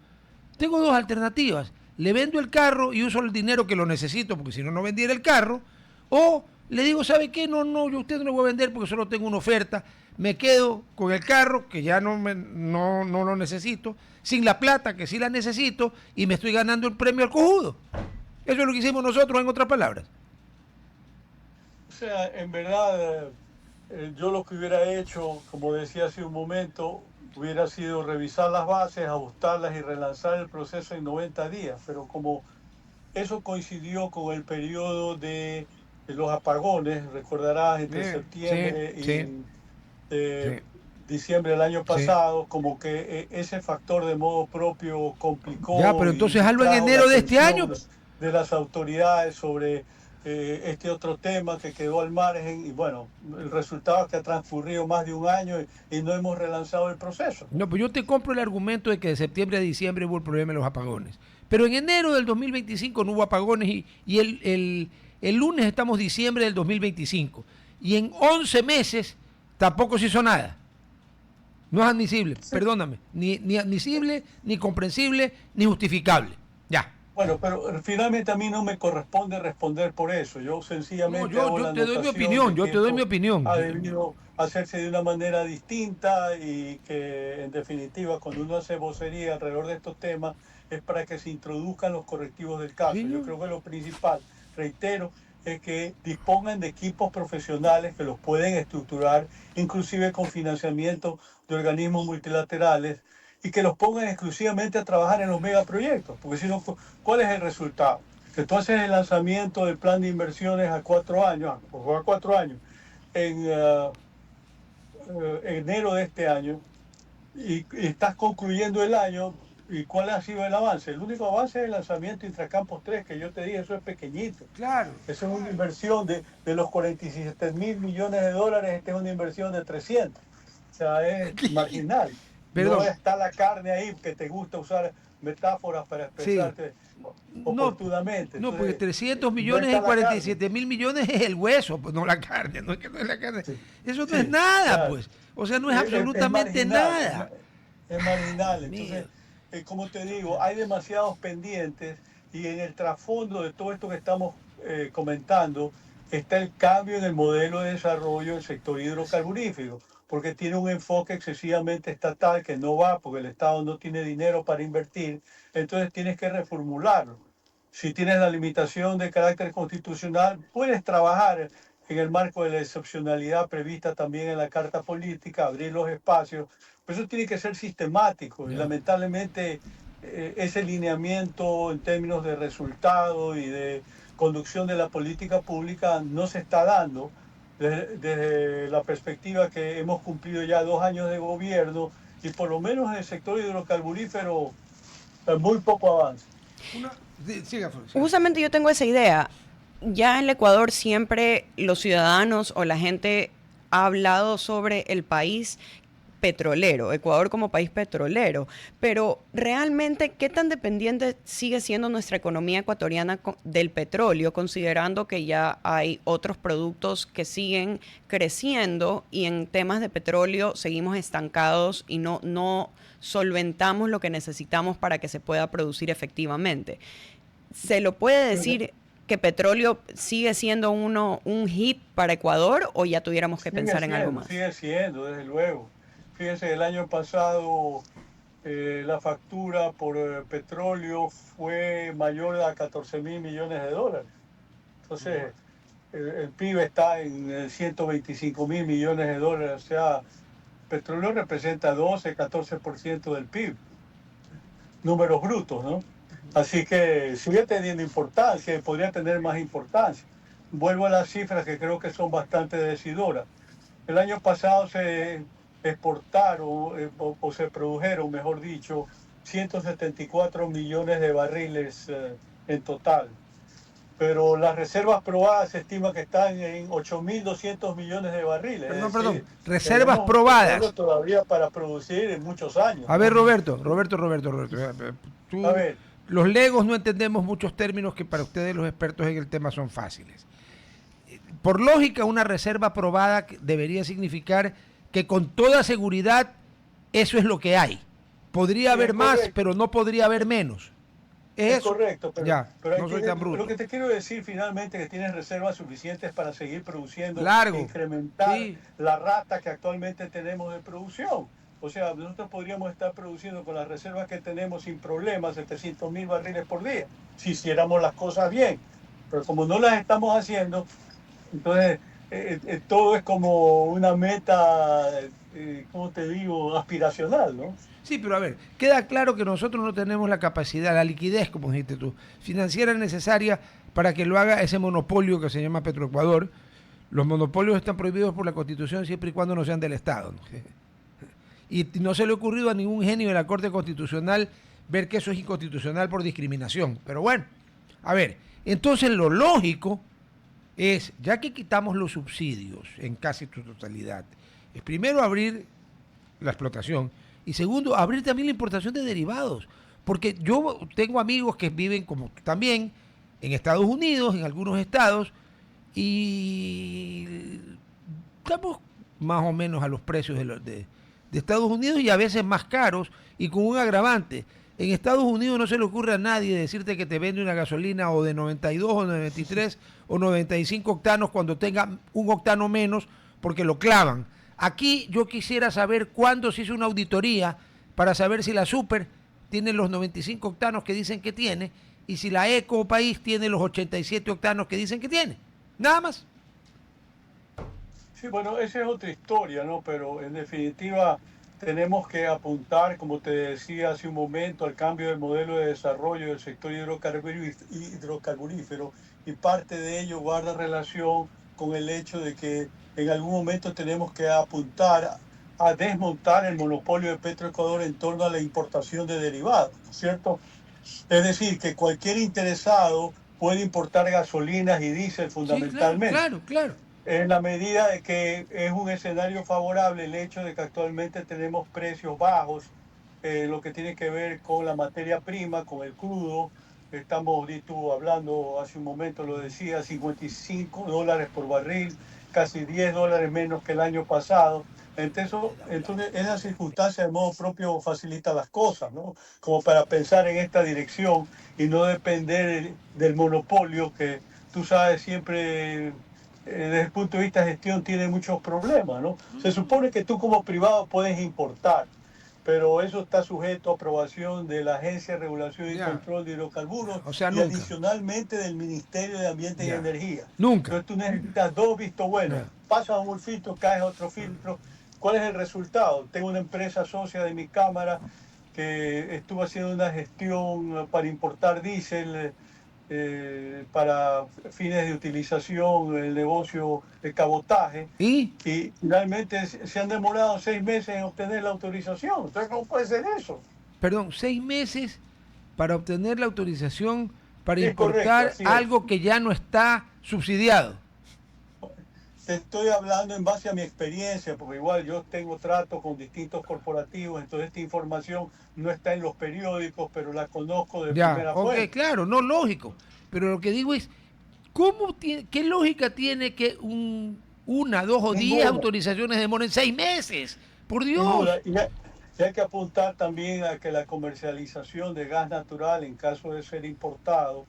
tengo 2 alternativas. Le vendo el carro y uso el dinero que lo necesito, porque si no, no vendiera el carro, o le digo, ¿sabe qué? No, yo a usted no le voy a vender porque solo tengo una oferta. Me quedo con el carro, que ya no lo necesito, sin la plata, que sí la necesito, y me estoy ganando el premio al cojudo. Eso es lo que hicimos nosotros, en otras palabras. O sea, en verdad, yo lo que hubiera hecho, como decía hace un momento, hubiera sido revisar las bases, ajustarlas y relanzar el proceso en 90 días. Pero como eso coincidió con el periodo de los apagones, recordarás, entre septiembre y diciembre del año pasado, como que ese factor de modo propio complicó. Ya, pero entonces hazlo en enero de este año. De las autoridades sobre este otro tema que quedó al margen, y bueno, el resultado es que ha transcurrido más de un año y no hemos relanzado el proceso. No, pues yo te compro el argumento de que de septiembre a diciembre hubo el problema de los apagones. Pero en enero del 2025 no hubo apagones y el lunes estamos diciembre del 2025. Y en 11 meses tampoco se hizo nada. No es admisible, perdóname. Ni admisible, ni comprensible, ni justificable. Ya. Bueno, pero finalmente a mí no me corresponde responder por eso. Yo sencillamente yo te doy mi opinión, yo te doy mi opinión. Ha debido hacerse de una manera distinta y que, en definitiva, cuando uno hace vocería alrededor de estos temas, es para que se introduzcan los correctivos del caso. Sí, yo creo que lo principal, reitero, es que dispongan de equipos profesionales que los pueden estructurar, inclusive con financiamiento de organismos multilaterales, y que los pongan exclusivamente a trabajar en los megaproyectos, porque si no, ¿cuál es el resultado? Que tú haces el lanzamiento del plan de inversiones a 4 años, en enero de este año, y estás concluyendo el año, ¿y cuál ha sido el avance? El único avance es el lanzamiento Intracampos 3, que yo te dije, eso es pequeñito. Claro. Eso es una inversión de los 47.000 millones de dólares, esta es una inversión de 300. O sea, es marginal. Perdón. No está la carne ahí, que te gusta usar metáforas para expresarte oportunamente. No, porque 300 millones y 47.000 millones es el hueso, pues no la carne, no es que no es la carne. Sí. Eso no es nada, claro. Pues. O sea, no es absolutamente nada. Es marginal. Entonces, como te digo, hay demasiados pendientes y en el trasfondo de todo esto que estamos comentando está el cambio en el modelo de desarrollo del sector hidrocarburífero, porque tiene un enfoque excesivamente estatal que no va porque el Estado no tiene dinero para invertir, entonces tienes que reformularlo. Si tienes la limitación de carácter constitucional, puedes trabajar en el marco de la excepcionalidad prevista también en la Carta Política, abrir los espacios, pero eso tiene que ser sistemático y lamentablemente ese lineamiento en términos de resultado y de conducción de la política pública no se está dando. Desde la perspectiva que hemos cumplido ya 2 años de gobierno y por lo menos en el sector hidrocarburífero muy poco avance. Justamente yo tengo esa idea. Ya en el Ecuador siempre los ciudadanos o la gente ha hablado sobre el país petrolero, Ecuador como país petrolero, pero realmente, ¿qué tan dependiente sigue siendo nuestra economía ecuatoriana del petróleo, considerando que ya hay otros productos que siguen creciendo y en temas de petróleo seguimos estancados y no solventamos lo que necesitamos para que se pueda producir efectivamente? ¿Se lo puede decir que petróleo sigue siendo un hit para Ecuador o ya tuviéramos que pensar en algo más? Sigue siendo, desde luego. Fíjense, el año pasado la factura por petróleo fue mayor a 14.000 millones de dólares. Entonces, el PIB está en 125.000 millones de dólares. O sea, petróleo representa 12-14% del PIB. Números brutos, ¿no? Así que sigue teniendo importancia y podría tener más importancia. Vuelvo a las cifras que creo que son bastante decidoras. El año pasado se exportaron o se produjeron, mejor dicho, 174 millones de barriles en total. Pero las reservas probadas se estima que están en 8.200 millones de barriles. Perdón, reservas probadas. Todavía para producir en muchos años. A ver, Roberto. Tú, a ver. Los legos no entendemos muchos términos que para ustedes los expertos en el tema son fáciles. Por lógica, una reserva probada debería significar que con toda seguridad eso es lo que hay. Podría haber más, pero no podría haber menos. Es Es eso. correcto, Ya, pero no soy tan lo bruto. que te quiero decir finalmente es que tienes reservas suficientes para seguir produciendo e Largo. incrementar Sí. la rata que actualmente tenemos de producción. O sea, nosotros podríamos estar produciendo con las reservas que tenemos sin problemas 700.000 barriles por día, si hiciéramos las cosas bien. Pero como no las estamos haciendo, entonces todo es como una meta, ¿cómo te digo?, aspiracional, ¿no? Sí, pero a ver, queda claro que nosotros no tenemos la capacidad, la liquidez, como dijiste tú, financiera necesaria para que lo haga ese monopolio que se llama Petroecuador. Los monopolios están prohibidos por la Constitución siempre y cuando no sean del Estado, ¿no? Y no se le ha ocurrido a ningún genio de la Corte Constitucional ver que eso es inconstitucional por discriminación. Pero bueno, a ver, entonces lo lógico es, ya que quitamos los subsidios en casi su totalidad, es primero abrir la explotación y segundo, abrir también la importación de derivados. Porque yo tengo amigos que viven, como tú también, en Estados Unidos, en algunos estados, y estamos más o menos a los precios de Estados Unidos y a veces más caros y con un agravante. En Estados Unidos no se le ocurre a nadie decirte que te vende una gasolina o de 92 o 93 o 95 octanos cuando tenga un octano menos porque lo clavan. Aquí yo quisiera saber cuándo se hizo una auditoría para saber si la Super tiene los 95 octanos que dicen que tiene y si la Eco País tiene los 87 octanos que dicen que tiene. Nada más. Sí, bueno, esa es otra historia, ¿no? Pero en definitiva tenemos que apuntar, como te decía hace un momento, al cambio del modelo de desarrollo del sector hidrocarburífero y parte de ello guarda relación con el hecho de que en algún momento tenemos que apuntar a desmontar el monopolio de Petroecuador en torno a la importación de derivados, ¿no es cierto? Es decir, que cualquier interesado puede importar gasolinas y diésel Sí, fundamentalmente. claro. En la medida de que es un escenario favorable el hecho de que actualmente tenemos precios bajos, lo que tiene que ver con la materia prima, con el crudo. Estamos, tú hablando hace un momento, lo decía, $55 por barril, casi $10 menos que el año pasado. Entonces, esa circunstancia de modo propio facilita las cosas, ¿no? Como para pensar en esta dirección y no depender del monopolio que tú sabes siempre desde el punto de vista de gestión tiene muchos problemas, ¿no? Se supone que tú como privado puedes importar, pero eso está sujeto a aprobación de la Agencia de Regulación y Control de Hidrocarburos O sea, y nunca. adicionalmente del Ministerio de Ambiente y Energía. Nunca. Entonces tú necesitas dos vistos buenos. Pasas un filtro, caes a otro filtro. ¿Cuál es el resultado? Tengo una empresa socia de mi cámara que estuvo haciendo una gestión para importar diésel para fines de utilización, el negocio de cabotaje. ¿Y? Y finalmente se han demorado 6 meses en obtener la autorización. Entonces, ¿cómo puede ser eso? Perdón, 6 meses para obtener la autorización para Es importar correcto, algo que ya no está subsidiado. Te estoy hablando en base a mi experiencia, porque igual yo tengo trato con distintos corporativos, entonces esta información no está en los periódicos, pero la conozco de primera fuente. Claro, no lógico. Pero lo que digo es, ¿qué lógica tiene que una, 2 o 10 autorizaciones demoren 6 meses? Por Dios. Y hay que apuntar también a que la comercialización de gas natural, en caso de ser importado,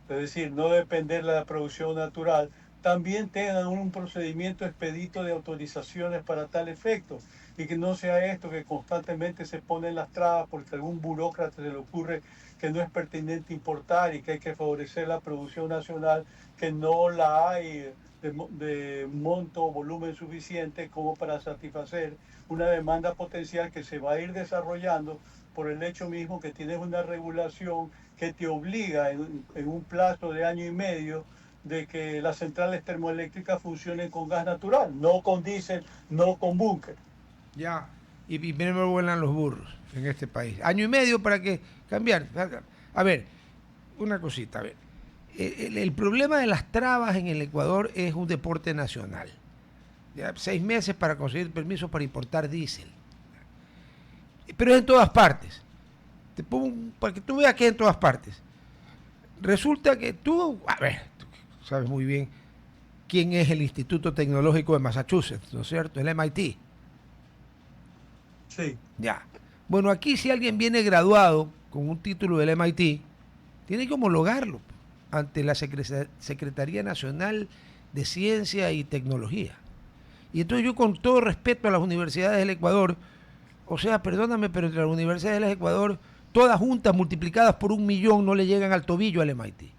es decir, no depender de la producción natural, también tengan un procedimiento expedito de autorizaciones para tal efecto y que no sea esto que constantemente se ponen las trabas porque a algún burócrata se le ocurre que no es pertinente importar y que hay que favorecer la producción nacional, que no la hay de monto o volumen suficiente como para satisfacer una demanda potencial que se va a ir desarrollando por el hecho mismo que tienes una regulación que te obliga en un plazo de año y medio de que las centrales termoeléctricas funcionen con gas natural, no con diésel, no con búnker. Ya, y primero vuelan los burros en este país. Año y medio para que cambiar. A ver, una cosita, a ver. El problema de las trabas en el Ecuador es un deporte nacional. Ya, 6 meses para conseguir permiso para importar diésel. Pero es en todas partes. Te pongo para que tú veas que es en todas partes. Resulta que tú sabes muy bien quién es el Instituto Tecnológico de Massachusetts, ¿no es cierto? El MIT. Sí. Ya. Bueno, aquí si alguien viene graduado con un título del MIT, tiene que homologarlo ante la Secretaría Nacional de Ciencia y Tecnología. Y entonces yo, con todo respeto a las universidades del Ecuador, o sea, perdóname, pero entre las universidades del Ecuador, todas juntas multiplicadas por 1.000.000 no le llegan al tobillo al MIT.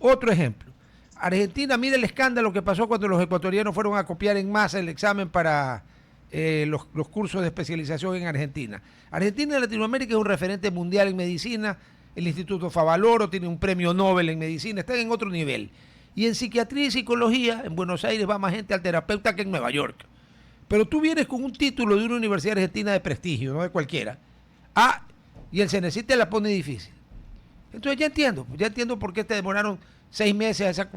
Otro ejemplo. Argentina, mira el escándalo que pasó cuando los ecuatorianos fueron a copiar en masa el examen para los cursos de especialización en Argentina. Argentina en Latinoamérica es un referente mundial en medicina. El Instituto Favaloro tiene un premio Nobel en medicina, están en otro nivel. Y en psiquiatría y psicología, en Buenos Aires va más gente al terapeuta que en Nueva York. Pero tú vienes con un título de una universidad argentina de prestigio, no de cualquiera. Y el CNC te la pone difícil. Entonces ya entiendo por qué te demoraron 6 meses a esa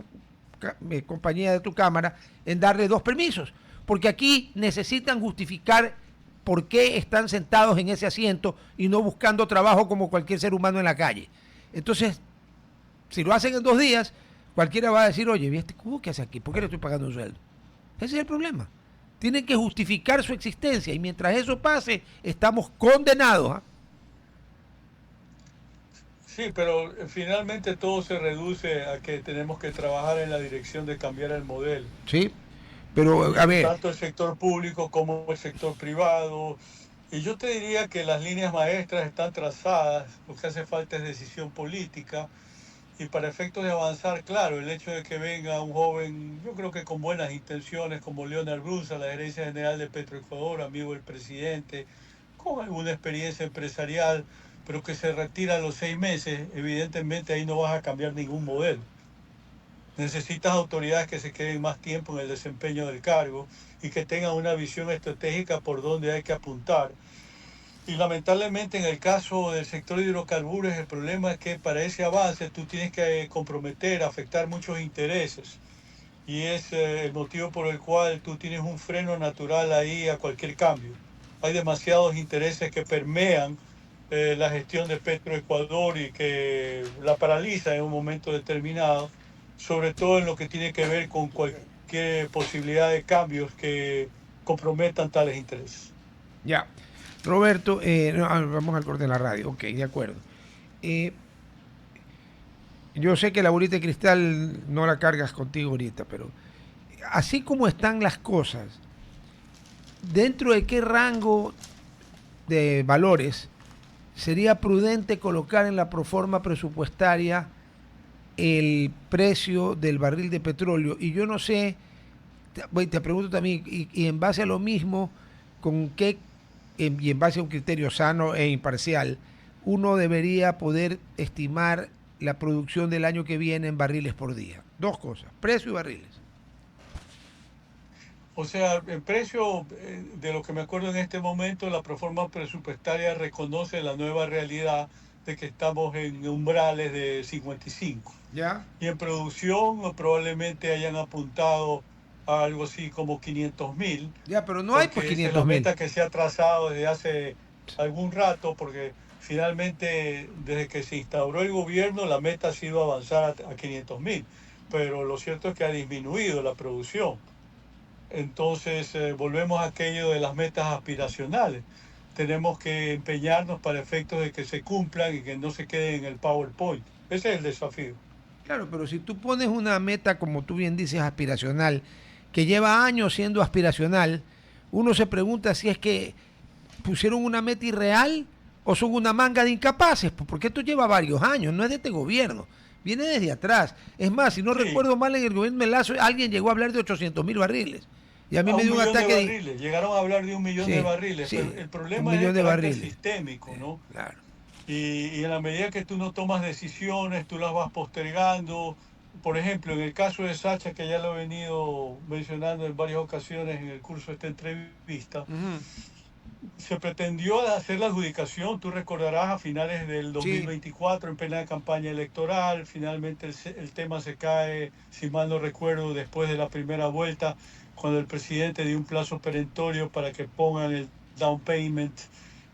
compañía de tu cámara en darle 2 permisos. Porque aquí necesitan justificar por qué están sentados en ese asiento y no buscando trabajo como cualquier ser humano en la calle. Entonces, si lo hacen en 2 días, cualquiera va a decir, oye, ¿y este cubo qué hace aquí? ¿Por qué le estoy pagando un sueldo? Ese es el problema. Tienen que justificar su existencia y mientras eso pase, estamos condenados. Sí, pero finalmente todo se reduce a que tenemos que trabajar en la dirección de cambiar el modelo. Sí, pero a ver. Tanto el sector público como el sector privado. Y yo te diría que las líneas maestras están trazadas, lo que hace falta es decisión política. Y para efectos de avanzar, claro, el hecho de que venga un joven, yo creo que con buenas intenciones, como Leonard Bruce, a la gerencia general de Petroecuador, amigo del presidente, con alguna experiencia empresarial, pero que se retira a los 6 meses, evidentemente ahí no vas a cambiar ningún modelo. Necesitas autoridades que se queden más tiempo en el desempeño del cargo y que tengan una visión estratégica por donde hay que apuntar. Y lamentablemente en el caso del sector de hidrocarburos el problema es que para ese avance tú tienes que comprometer, afectar muchos intereses. Y es el motivo por el cual tú tienes un freno natural ahí a cualquier cambio. Hay demasiados intereses que permean la gestión de Petroecuador y que la paraliza en un momento determinado, sobre todo en lo que tiene que ver con cualquier posibilidad de cambios que comprometan tales intereses. Ya. Roberto, vamos al corte de la radio. Ok, de acuerdo. Yo sé que la bolita de cristal no la cargas contigo ahorita, pero así como están las cosas, ¿dentro de qué rango de valores sería prudente colocar en la proforma presupuestaria el precio del barril de petróleo? Y yo no sé, te pregunto también, y en base a lo mismo, ¿con qué y en base a un criterio sano e imparcial, uno debería poder estimar la producción del año que viene en barriles por día? 2 cosas, precio y barriles. O sea, el precio, de lo que me acuerdo en este momento, la proforma presupuestaria reconoce la nueva realidad de que estamos en umbrales de 55. ¿Ya? Y en producción probablemente hayan apuntado a algo así como 500.000. Ya, pero no hay pues 500.000. Es la meta que se ha trazado desde hace algún rato, porque finalmente desde que se instauró el gobierno la meta ha sido avanzar a 500.000, pero lo cierto es que ha disminuido la producción. Entonces volvemos a aquello de las metas aspiracionales. Tenemos que empeñarnos para efectos de que se cumplan y que no se queden en el PowerPoint. Ese es el desafío. Claro, pero si tú pones una meta, como tú bien dices, aspiracional, que lleva años siendo aspiracional, uno se pregunta si es que pusieron una meta irreal o son una manga de incapaces, porque esto lleva varios años, no es de este gobierno, viene desde atrás. Es más, si no recuerdo mal, en el gobierno de Lazo alguien llegó a hablar de 800.000 barriles. Y a mí me dio un ataque de barriles. Llegaron a hablar de 1.000.000 de barriles. Sí, pero el problema es el carácter sistémico, ¿no? Claro. Y en la medida que tú no tomas decisiones, tú las vas postergando. Por ejemplo, en el caso de Sacha, que ya lo he venido mencionando en varias ocasiones en el curso de esta entrevista, se pretendió hacer la adjudicación, tú recordarás, a finales del 2024, en plena campaña electoral. Finalmente el tema se cae, si mal no recuerdo, después de la primera vuelta, cuando el presidente dio un plazo perentorio para que pongan el down payment,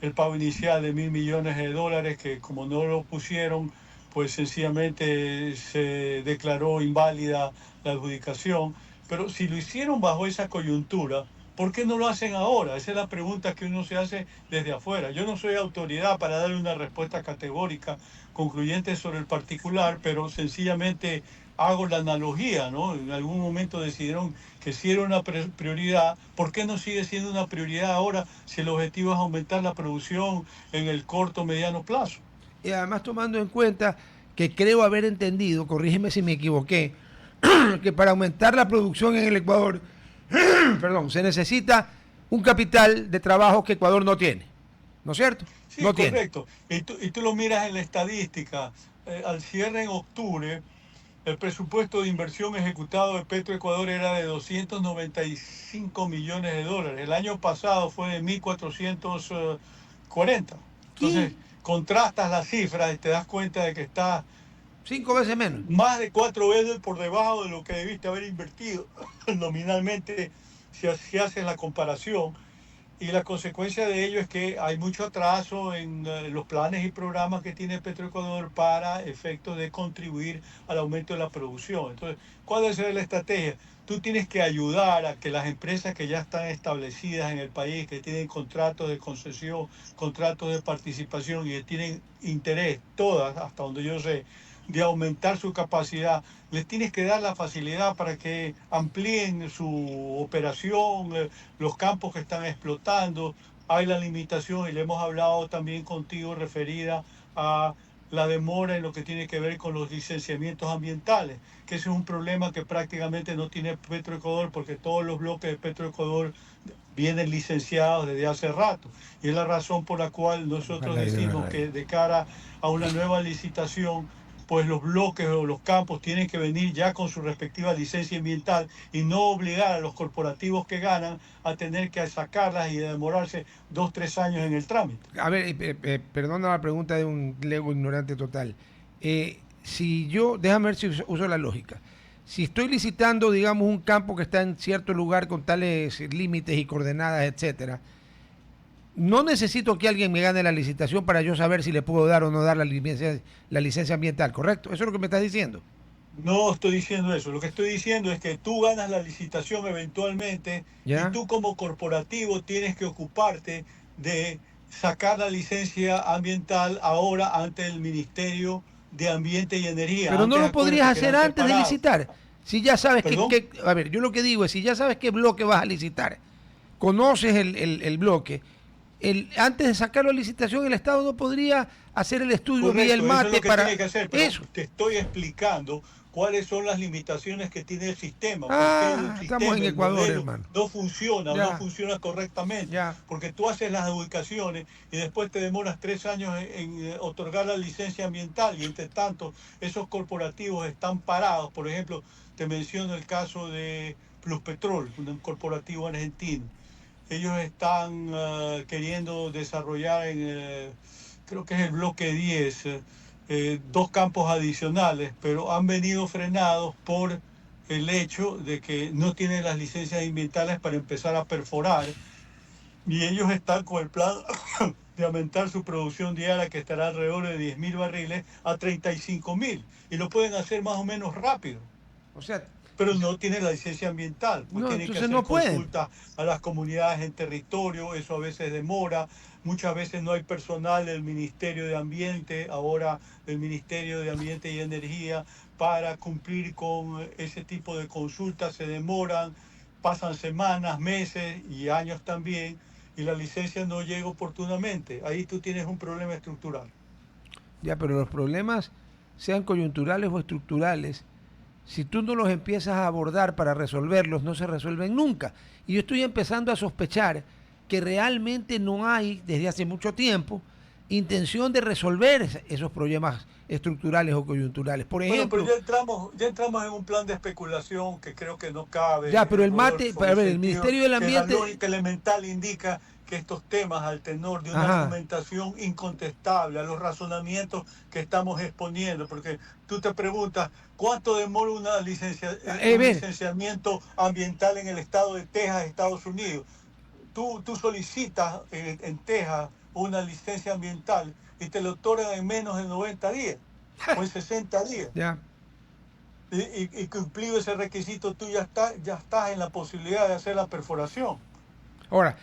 el pago inicial de $1.000 millones, que como no lo pusieron, pues sencillamente se declaró inválida la adjudicación. Pero si lo hicieron bajo esa coyuntura, ¿Por qué no lo hacen ahora? Esa es la pregunta que uno se hace desde afuera. Yo no soy autoridad para darle una respuesta categórica, concluyente sobre el particular, pero sencillamente hago la analogía, ¿no? En algún momento decidieron que sí era una prioridad. ¿Por qué no sigue siendo una prioridad ahora si el objetivo es aumentar la producción en el corto o mediano plazo? Y además tomando en cuenta que creo haber entendido, corrígeme si me equivoqué, que para aumentar la producción en el Ecuador, perdón, se necesita un capital de trabajo que Ecuador no tiene, ¿no es cierto? Sí, No tiene. correcto. Y tú lo miras en la estadística. Al cierre en octubre, el presupuesto de inversión ejecutado de Petroecuador era de 295 millones de dólares. El año pasado fue de 1.440. ¿Qué? Entonces, contrastas las cifras y te das cuenta de que está 5 veces menos. más de 4 veces por debajo de lo que debiste haber invertido nominalmente si haces la comparación. Y la consecuencia de ello es que hay mucho atraso en los planes y programas que tiene Petroecuador para efectos de contribuir al aumento de la producción. Entonces, ¿cuál debe ser la estrategia? Tú tienes que ayudar a que las empresas que ya están establecidas en el país, que tienen contratos de concesión, contratos de participación y que tienen interés, todas, hasta donde yo sé, de aumentar su capacidad, les tienes que dar la facilidad para que amplíen su operación, los campos que están explotando. Hay la limitación, y le hemos hablado también contigo, referida a la demora en lo que tiene que ver con los licenciamientos ambientales, que ese es un problema que prácticamente no tiene Petroecuador, porque todos los bloques de Petroecuador vienen licenciados desde hace rato. Y es la razón por la cual nosotros decimos que de cara a una nueva licitación, pues los bloques o los campos tienen que venir ya con su respectiva licencia ambiental y no obligar a los corporativos que ganan a tener que sacarlas y demorarse 2-3 años en el trámite. A ver, perdona la pregunta de un lego ignorante total. Si yo, déjame ver si uso la lógica. Si estoy licitando, digamos, un campo que está en cierto lugar con tales límites y coordenadas, etcétera, no necesito que alguien me gane la licitación para yo saber si le puedo dar o no dar la licencia ambiental, ¿correcto? Eso es lo que me estás diciendo. No estoy diciendo eso. Lo que estoy diciendo es que tú ganas la licitación eventualmente ¿Ya? y tú como corporativo tienes que ocuparte de sacar la licencia ambiental ahora ante el Ministerio de Ambiente y Energía. Pero no Antes, lo podrías acuérdate que hacer eran antes de separados. licitar. Si ya sabes ¿Perdón? a ver, yo lo que digo es, si ya sabes qué bloque vas a licitar, conoces el bloque, antes de sacarlo a licitación, el Estado no podría hacer el estudio vía el Correcto, eso es mate lo que para tiene que hacer, pero eso. te estoy explicando cuáles son las limitaciones que tiene el sistema. Porque Ah, el estamos en sistema, el Ecuador, modelo, hermano. no funciona, Ya. no funciona correctamente. Ya. Porque tú haces las ubicaciones y después te demoras 3 años en otorgar la licencia ambiental y entre tanto esos corporativos están parados. Por ejemplo, te menciono el caso de Pluspetrol, un corporativo argentino. Ellos están queriendo desarrollar creo que es el bloque 10, 2 campos adicionales, pero han venido frenados por el hecho de que no tienen las licencias ambientales para empezar a perforar y ellos están con el plan de aumentar su producción diaria, que estará alrededor de 10.000 barriles a 35.000, y lo pueden hacer más o menos rápido. O sea, Pero no tiene la licencia ambiental, pues no, tienen que entonces hacer no pueden. consultas a las comunidades en territorio, eso a veces demora, muchas veces no hay personal del Ministerio de Ambiente, ahora del Ministerio de Ambiente y Energía, para cumplir con ese tipo de consultas, se demoran, pasan semanas, meses y años también, y la licencia no llega oportunamente. Ahí tú tienes un problema estructural. Ya, pero los problemas, sean coyunturales o estructurales, si tú no los empiezas a abordar para resolverlos, no se resuelven nunca. Y yo estoy empezando a sospechar que realmente no hay, desde hace mucho tiempo, intención de resolver esos problemas estructurales o coyunturales. Por Bueno, ejemplo, pero ya entramos en un plan de especulación que creo que no cabe. ya, pero el Rodolfo, mate, en a ver, el sentido Ministerio del que Ambiente, la lógica elemental indica que estos temas, al tenor de una Ajá. argumentación incontestable, a los razonamientos que estamos exponiendo, porque tú te preguntas, ¿cuánto demora un ven. licenciamiento ambiental en el estado de Texas, Estados Unidos? Tú solicitas en Texas una licencia ambiental y te lo otorgan en menos de 90 días o en 60 días. ya, Y cumplido ese requisito, tú ya estás en la posibilidad de hacer la perforación. Ahora,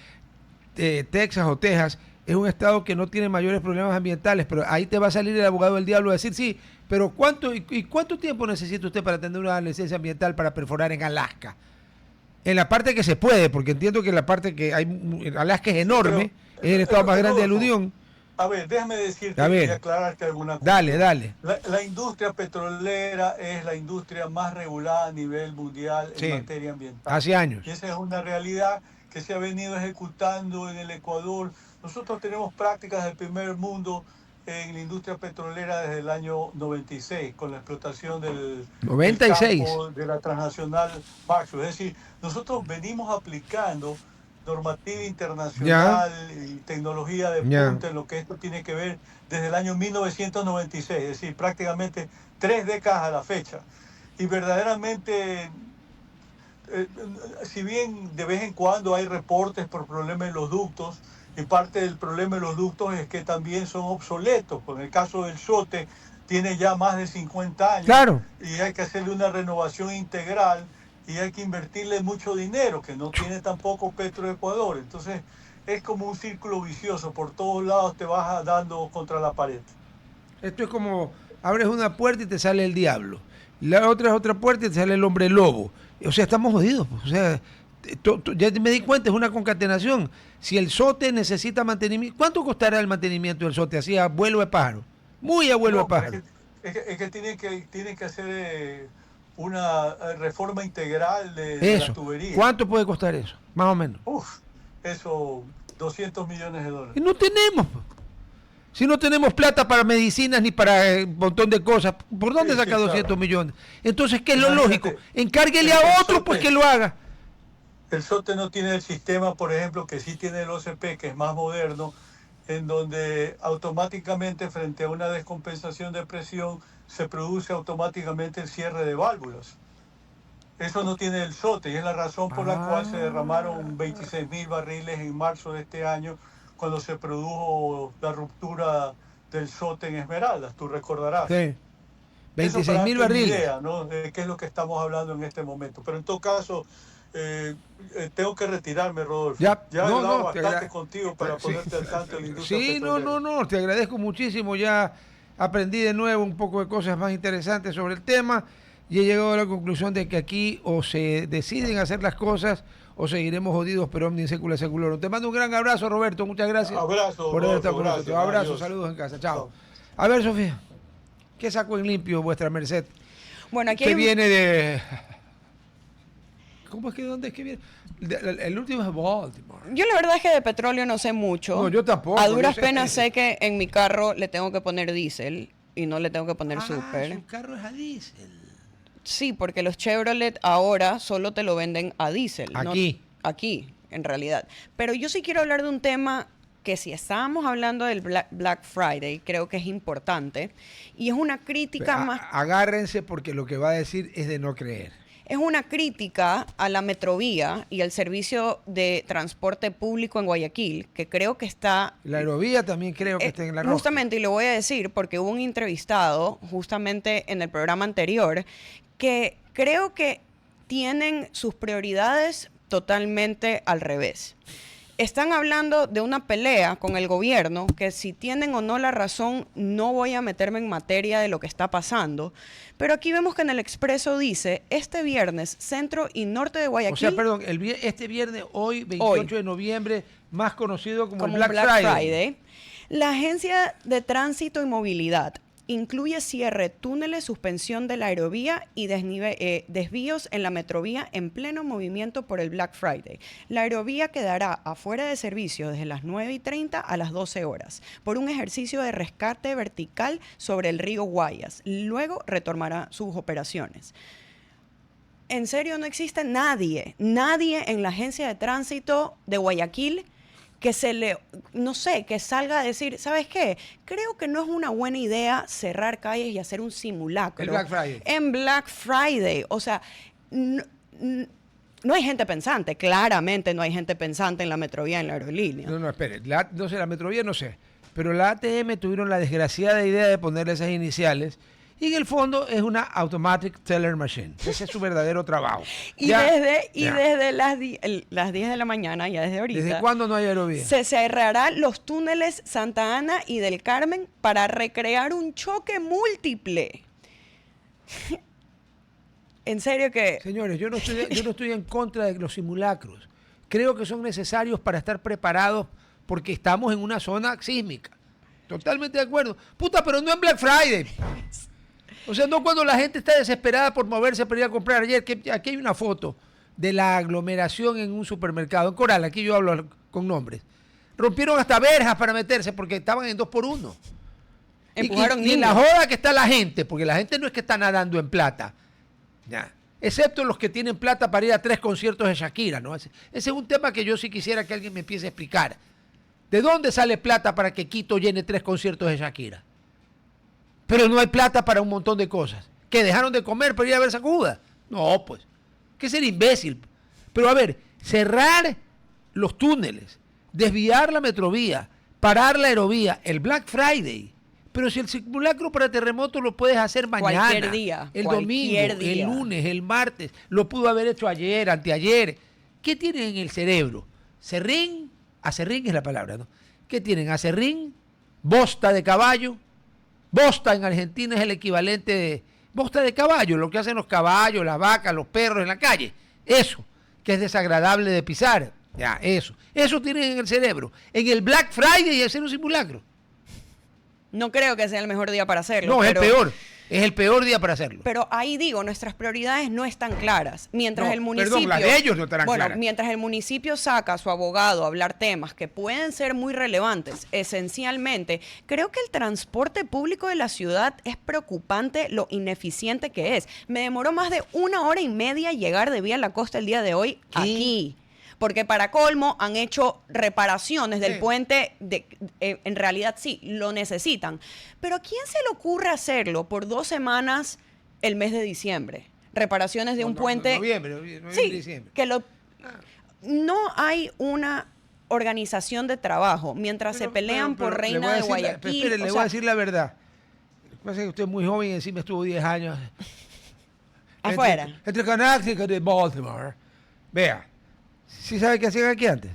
Texas o Texas es un estado que no tiene mayores problemas ambientales, pero ahí te va a salir el abogado del diablo a decir, sí, pero ¿cuánto tiempo necesita usted para tener una licencia ambiental para perforar en Alaska? En la parte que se puede, porque entiendo que la parte que hay, Alaska es enorme, es el estado más grande de la Unión. A ver, déjame decirte y aclararte alguna cosa. Dale. La industria petrolera es la industria más regulada a nivel mundial en materia ambiental. Hace años. Y esa es una realidad que se ha venido ejecutando en el Ecuador. Nosotros tenemos prácticas del primer mundo en la industria petrolera desde el año 96, con la explotación del 96 campo de la transnacional Maxwell. Es decir, nosotros venimos aplicando normativa internacional y tecnología de punta en lo que esto tiene que ver desde el año 1996, es decir, prácticamente 3 décadas a la fecha. Y verdaderamente, si bien de vez en cuando hay reportes por problemas en los ductos, y parte del problema de los ductos es que también son obsoletos. En el caso del SOTE, tiene ya más de 50 años. Claro. Y hay que hacerle una renovación integral y hay que invertirle mucho dinero, que no tiene tampoco Petroecuador. Entonces, es como un círculo vicioso. Por todos lados te vas dando contra la pared. Esto es como, abres una puerta y te sale el diablo. La otra es otra puerta y te sale el hombre lobo. O sea, estamos jodidos. O sea, ya me di cuenta, es una concatenación. Si el SOTE necesita mantenimiento, ¿cuánto costará el mantenimiento del SOTE? Así a vuelo de pájaro. Muy a vuelo de pájaro. Es que tienen que hacer una reforma integral de la tubería. ¿Cuánto puede costar eso? Más o menos. Eso, $200 millones. Y no tenemos. Si no tenemos plata para medicinas ni para un montón de cosas, ¿por dónde saca 200 millones? Entonces, ¿qué es lo lógico? Encárguele a otro pues que lo haga. El SOTE no tiene el sistema, por ejemplo, que sí tiene el OCP, que es más moderno, en donde automáticamente frente a una descompensación de presión se produce automáticamente el cierre de válvulas. Eso no tiene el SOTE y es la razón por la cual se derramaron 26.000 barriles en marzo de este año cuando se produjo la ruptura del SOTE en Esmeraldas, tú recordarás. Sí, 26.000 barriles. Idea, ¿no?, de qué es lo que estamos hablando en este momento. Pero en todo caso, tengo que retirarme, Rodolfo. Ya he hablado bastante contigo para ponerte al tanto de la industria petrolera. Te agradezco muchísimo. Ya aprendí de nuevo un poco de cosas más interesantes sobre el tema y he llegado a la conclusión de que aquí o se deciden hacer las cosas o seguiremos jodidos, pero omni secula seculorum. Te mando un gran abrazo, Roberto. Muchas gracias. Abrazo, por estar con nosotros. Abrazo, adiós. Saludos en casa. Chao. A ver, Sofía, ¿qué sacó en limpio vuestra merced? Bueno, aquí viene de... ¿Cómo es que dónde es que viene? El último es Baltimore. Yo la verdad es que de petróleo no sé mucho. No, yo tampoco. A duras penas sé que en mi carro le tengo que poner diésel y no le tengo que poner super. Su carro es a diésel. Sí, porque los Chevrolet ahora solo te lo venden a diésel. Aquí. No, aquí, en realidad. Pero yo sí quiero hablar de un tema que si estábamos hablando del Black Friday, creo que es importante. Y es una crítica más... Agárrense porque lo que va a decir es de no creer. Es una crítica a la Metrovía y al servicio de transporte público en Guayaquil, que creo que está... La aerovía también creo que está en la roja. Justamente, y lo voy a decir porque hubo un entrevistado justamente en el programa anterior que creo que tienen sus prioridades totalmente al revés. Están hablando de una pelea con el gobierno, que si tienen o no la razón, no voy a meterme en materia de lo que está pasando. Pero aquí vemos que en el Expreso dice, este viernes, centro y norte de Guayaquil... O sea, perdón, este viernes, hoy, 28 de noviembre, más conocido como el Black Friday, la Agencia de Tránsito y Movilidad incluye cierre, túneles, suspensión de la aerovía y desvíos en la metrovía en pleno movimiento por el Black Friday. La aerovía quedará afuera de servicio desde las 9:30 a las 12 horas por un ejercicio de rescate vertical sobre el río Guayas. Luego retomará sus operaciones. En serio, no existe nadie en la Agencia de Tránsito de Guayaquil que que salga a decir, ¿sabes qué? Creo que no es una buena idea cerrar calles y hacer un simulacro. El Black Friday. En Black Friday. O sea, no hay gente pensante. Claramente no hay gente pensante en la Metrovía, en la aerolínea. No, espere. No sé, la Metrovía no sé. Pero la ATM tuvieron la desgraciada idea de ponerle esas iniciales Y en el fondo es una automatic teller machine. Ese es su verdadero trabajo. Desde las 10 de la mañana, ya desde ahorita. ¿Desde cuándo no hay aerovía? Se cerrará los túneles Santa Ana y del Carmen para recrear un choque múltiple. En serio que... Señores, yo no estoy en contra de los simulacros. Creo que son necesarios para estar preparados porque estamos en una zona sísmica. Totalmente de acuerdo. Puta, pero no en Black Friday. O sea, no cuando la gente está desesperada por moverse para ir a comprar. Ayer, aquí hay una foto de la aglomeración en un supermercado. En Coral, aquí yo hablo con nombres. Rompieron hasta verjas para meterse porque estaban en 2x1. Empujaron y la joda que está la gente, porque la gente no es que está nadando en plata. Ya. Excepto los que tienen plata para ir a 3 conciertos de Shakira, ¿no? Ese es un tema que yo sí quisiera que alguien me empiece a explicar. ¿De dónde sale plata para que Quito llene 3 conciertos de Shakira? Pero no hay plata para un montón de cosas. ¿Que dejaron de comer para ir a ver Sacuda? No, pues. Que ser imbécil. Pero a ver, cerrar los túneles, desviar la metrovía, parar la aerovía, el Black Friday. Pero si el simulacro para terremoto lo puedes hacer mañana, cualquier día, el domingo, el lunes, el martes, lo pudo haber hecho ayer, anteayer. ¿Qué tienen en el cerebro? ¿Serrín? Acerrín es la palabra, ¿no? ¿Qué tienen? Acerrín, bosta de caballo. Bosta en Argentina es el equivalente de bosta de caballo, lo que hacen los caballos, las vacas, los perros en la calle. Eso, que es desagradable de pisar. Ya, eso. Eso tienen en el cerebro. En el Black Friday y hacer un simulacro. No creo que sea el mejor día para hacerlo. No, es el peor. Es el peor día para hacerlo. Pero ahí digo, nuestras prioridades no están claras. Mientras el municipio... Perdón, las de ellos no estarán claras. Mientras el municipio saca a su abogado a hablar temas que pueden ser muy relevantes, esencialmente, creo que el transporte público de la ciudad es preocupante lo ineficiente que es. Me demoró más de 1 hora y media llegar de Vía La Costa el día de hoy aquí. Porque para colmo han hecho reparaciones del puente, en realidad sí, lo necesitan. Pero ¿a quién se le ocurre hacerlo por 2 semanas el mes de diciembre? Reparaciones de un puente... Noviembre, sí, diciembre. No hay una organización de trabajo mientras se pelean por Reina de Guayaquil. Espere, le voy a decir la verdad. Lo que pasa es que usted es muy joven y encima estuvo 10 años. Afuera. Entre Connecticut y Baltimore. Vea. ¿Sí sabe qué hacían aquí antes?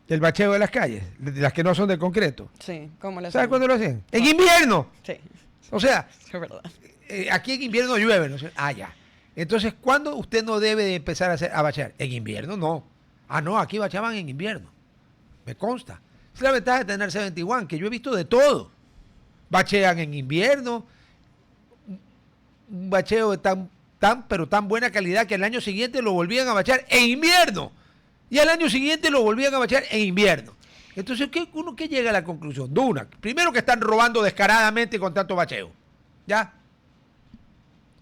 El bacheo de las calles, de las que no son de concreto. Sí, ¿cómo lo ¿Sabe cuándo lo hacían? ¡En invierno! Sí. O sea, es verdad. Aquí en invierno llueve, ¿no? Ya. Entonces, ¿cuándo usted no debe de empezar a bachear? En invierno, no. Ah, no, aquí bachaban en invierno. Me consta. Es la ventaja de tener 71, que yo he visto de todo. Bachean en invierno, un bacheo de pero tan buena calidad que al año siguiente lo volvían a bachear en invierno. Y al año siguiente lo volvían a bachear en invierno. Entonces, ¿qué llega a la conclusión? De una, primero que están robando descaradamente con tanto bacheo. ¿Ya?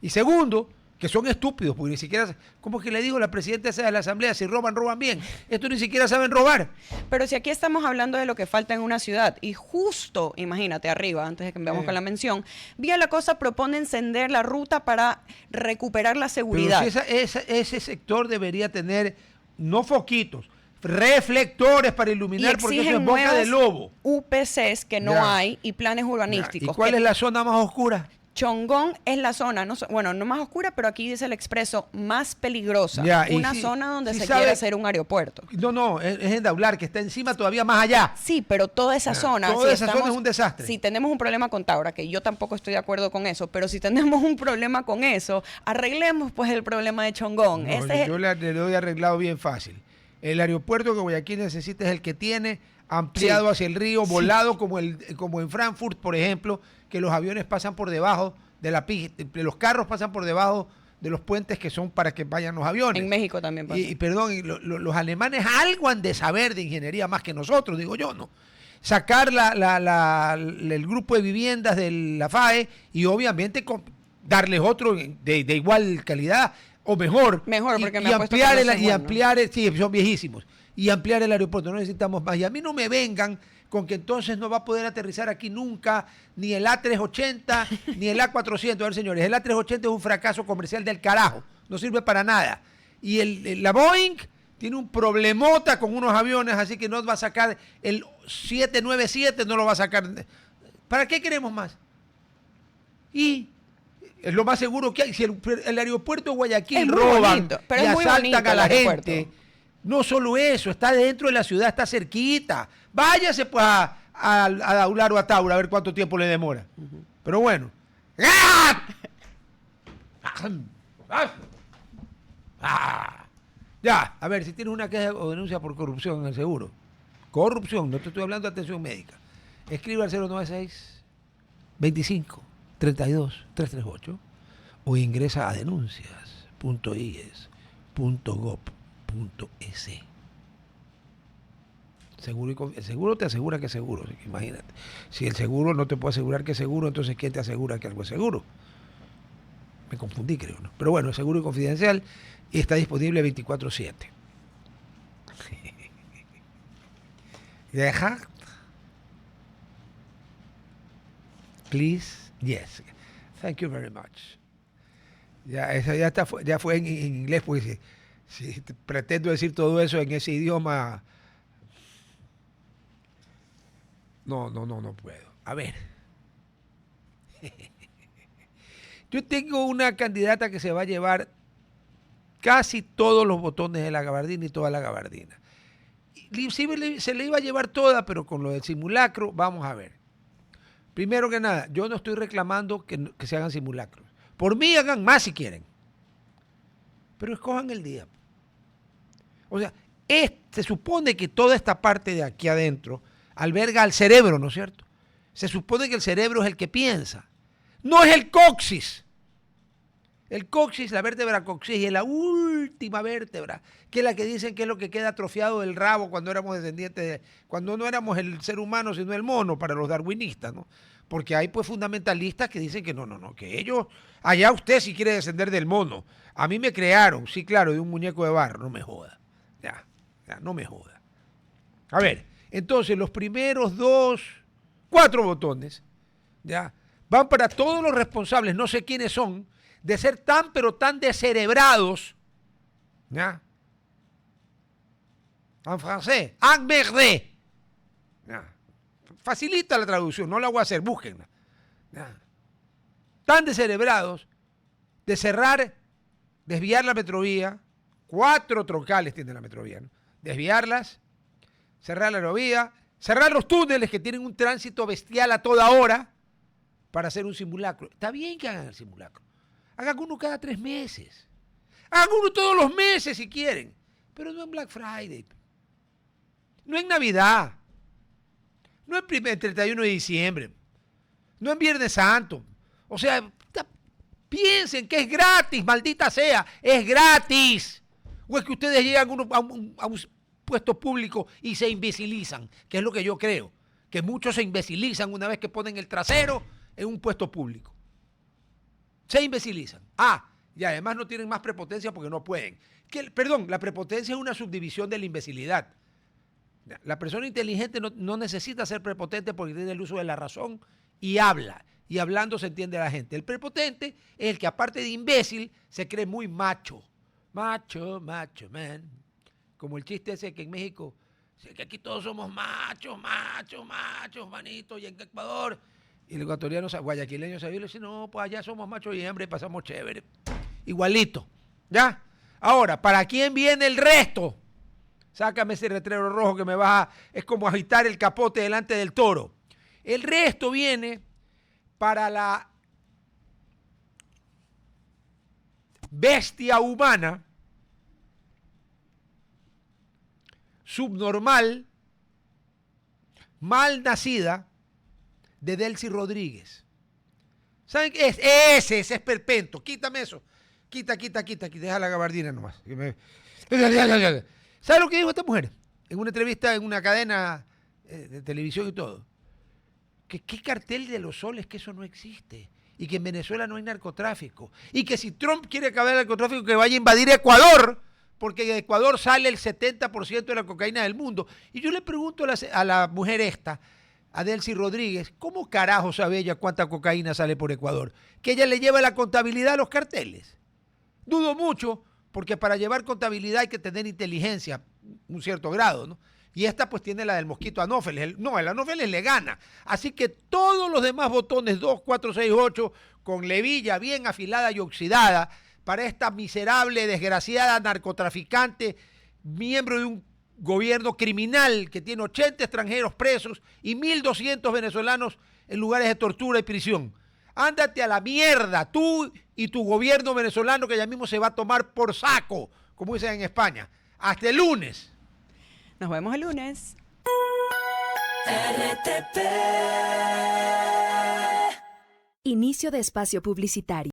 Y segundo, que son estúpidos, porque ni siquiera, como que le digo a la presidenta de la asamblea, si roban, roban bien. Estos ni siquiera saben robar. Pero si aquí estamos hablando de lo que falta en una ciudad, y justo, imagínate, arriba, antes de que veamos con la mención, Vía La Costa propone encender la ruta para recuperar la seguridad. Pero si ese sector debería tener, no foquitos, reflectores para iluminar, porque eso es boca de lobo. UPCs que no hay y planes urbanísticos. ¿Y cuál es la zona más oscura? Chongón es la zona, no más oscura, pero aquí dice el expreso, más peligrosa. Una zona donde se quiere hacer un aeropuerto. No, es en Daular, que está encima todavía más allá. Sí, pero toda esa zona... Toda esa zona es un desastre. Si tenemos un problema con Taura, que yo tampoco estoy de acuerdo con eso, pero si tenemos un problema con eso, arreglemos pues el problema de Chongón. Yo le doy arreglado bien fácil. El aeropuerto que Guayaquil necesita es el que tiene, ampliado hacia el río, volado como en Frankfurt, por ejemplo, que los aviones pasan por debajo de la pista, los carros pasan por debajo de los puentes que son para que vayan los aviones. En México también pasa. Los alemanes algo han de saber de ingeniería más que nosotros, digo yo, ¿no? Sacar el grupo de viviendas de la FAE y obviamente darles otro de igual calidad o mejor. Mejor, porque me ampliar, sí, son viejísimos. Y ampliar el aeropuerto, no necesitamos más. Y a mí no me vengan con que entonces no va a poder aterrizar aquí nunca ni el A380 ni el A400. A ver, señores, el A380 es un fracaso comercial del carajo. No sirve para nada. Y la Boeing tiene un problemota con unos aviones, así que no va a sacar el 797, no lo va a sacar. ¿Para qué queremos más? Y es lo más seguro que hay. Si el aeropuerto de Guayaquil Es muy roban bonito, pero y es muy asaltan bonito a la el aeropuerto. gente, no solo eso, está dentro de la ciudad, está cerquita. Váyase pues a Daular o a Taura a ver cuánto tiempo le demora. Pero bueno. Ya, a ver, si tienes una queja o denuncia por corrupción en el seguro. Corrupción, no te estoy hablando de atención médica. Escribe al 096 25 32 338 o ingresa a denuncias.ies.gov.es. El seguro te asegura que es seguro, así que imagínate. Si el seguro no te puede asegurar que es seguro, entonces ¿quién te asegura que algo es seguro? Me confundí, creo, ¿no? Pero bueno, es seguro y confidencial y está disponible 24/7. Deja. Please, yes. Thank you very much. Ya, eso ya, ya fue en inglés, pues si pretendo decir todo eso en ese idioma, no puedo. A ver. Yo tengo una candidata que se va a llevar casi todos los botones de la gabardina y toda la gabardina. Se le iba a llevar toda, pero con lo del simulacro, vamos a ver. Primero que nada, yo no estoy reclamando que se hagan simulacros. Por mí hagan más si quieren. Pero escojan el día. O sea, se supone que toda esta parte de aquí adentro alberga al cerebro, ¿no es cierto? Se supone que el cerebro es el que piensa. No es el coxis. El coxis, la vértebra coxis, es la última vértebra, que es la que dicen que es lo que queda atrofiado del rabo cuando éramos descendientes, cuando no éramos el ser humano, sino el mono, para los darwinistas, ¿no? Porque hay pues fundamentalistas que dicen que no, que ellos, allá usted si quiere descender del mono. A mí me crearon, sí, claro, de un muñeco de barro, no me joda. Ya, no me joda. A ver, entonces los primeros 4 botones, ya, van para todos los responsables, no sé quiénes son, de ser tan pero tan descerebrados, ¿ya? En francés, emmerdé. ¿Ya? Facilita la traducción, no la voy a hacer, búsquenla. ¿Ya? Tan descerebrados de cerrar, desviar la metrovía, 4 troncales tiene la metrovía, ¿no? Desviarlas, cerrar la metrovía, cerrar los túneles que tienen un tránsito bestial a toda hora para hacer un simulacro. Está bien que hagan el simulacro. Hagan uno cada 3 meses. Hagan uno todos los meses si quieren. Pero no en Black Friday. No en Navidad. No en 31 de diciembre. No en Viernes Santo. O sea, piensen que es gratis, maldita sea. Es gratis. O es que ustedes llegan a un puesto público y se invisibilizan, que es lo que yo creo. Que muchos se invisibilizan una vez que ponen el trasero en un puesto público. Se imbecilizan. Y además no tienen más prepotencia porque no pueden. Perdón, la prepotencia es una subdivisión de la imbecilidad. La persona inteligente no necesita ser prepotente porque tiene el uso de la razón y habla. Y hablando se entiende a la gente. El prepotente es el que aparte de imbécil se cree muy macho. Macho, man. Como el chiste ese que en México, que aquí todos somos machos, manito, y en Ecuador... Y el ecuatoriano, guayaquileño sabía y le dice, no, pues allá somos machos y hembra y pasamos chévere. Igualito. ¿Ya? Ahora, ¿para quién viene el resto? Sácame ese letrero rojo que me va es como agitar el capote delante del toro. El resto viene para la bestia humana subnormal, mal nacida, de Delcy Rodríguez. ¿Saben qué es? Ese es perpento. Quítame eso. Quita. Deja la gabardina nomás. ¿Sabe lo que dijo esta mujer? En una entrevista en una cadena de televisión y todo. Que qué cartel de los soles, que eso no existe. Y que en Venezuela no hay narcotráfico. Y que si Trump quiere acabar el narcotráfico, que vaya a invadir Ecuador, porque de Ecuador sale el 70% de la cocaína del mundo. Y yo le pregunto a la mujer esta, a Delcy Rodríguez, ¿cómo carajo sabe ella cuánta cocaína sale por Ecuador? Que ella le lleva la contabilidad a los carteles. Dudo mucho, porque para llevar contabilidad hay que tener inteligencia, un cierto grado, ¿no? Y esta pues tiene la del mosquito Anófeles. El Anófeles le gana. Así que todos los demás botones, 2, 4, 6, 8, con levilla bien afilada y oxidada para esta miserable, desgraciada narcotraficante, miembro de un gobierno criminal que tiene 80 extranjeros presos y 1.200 venezolanos en lugares de tortura y prisión. Ándate a la mierda, tú y tu gobierno venezolano, que ya mismo se va a tomar por saco, como dicen en España. Hasta el lunes. Nos vemos el lunes. RTP. Inicio de espacio publicitario.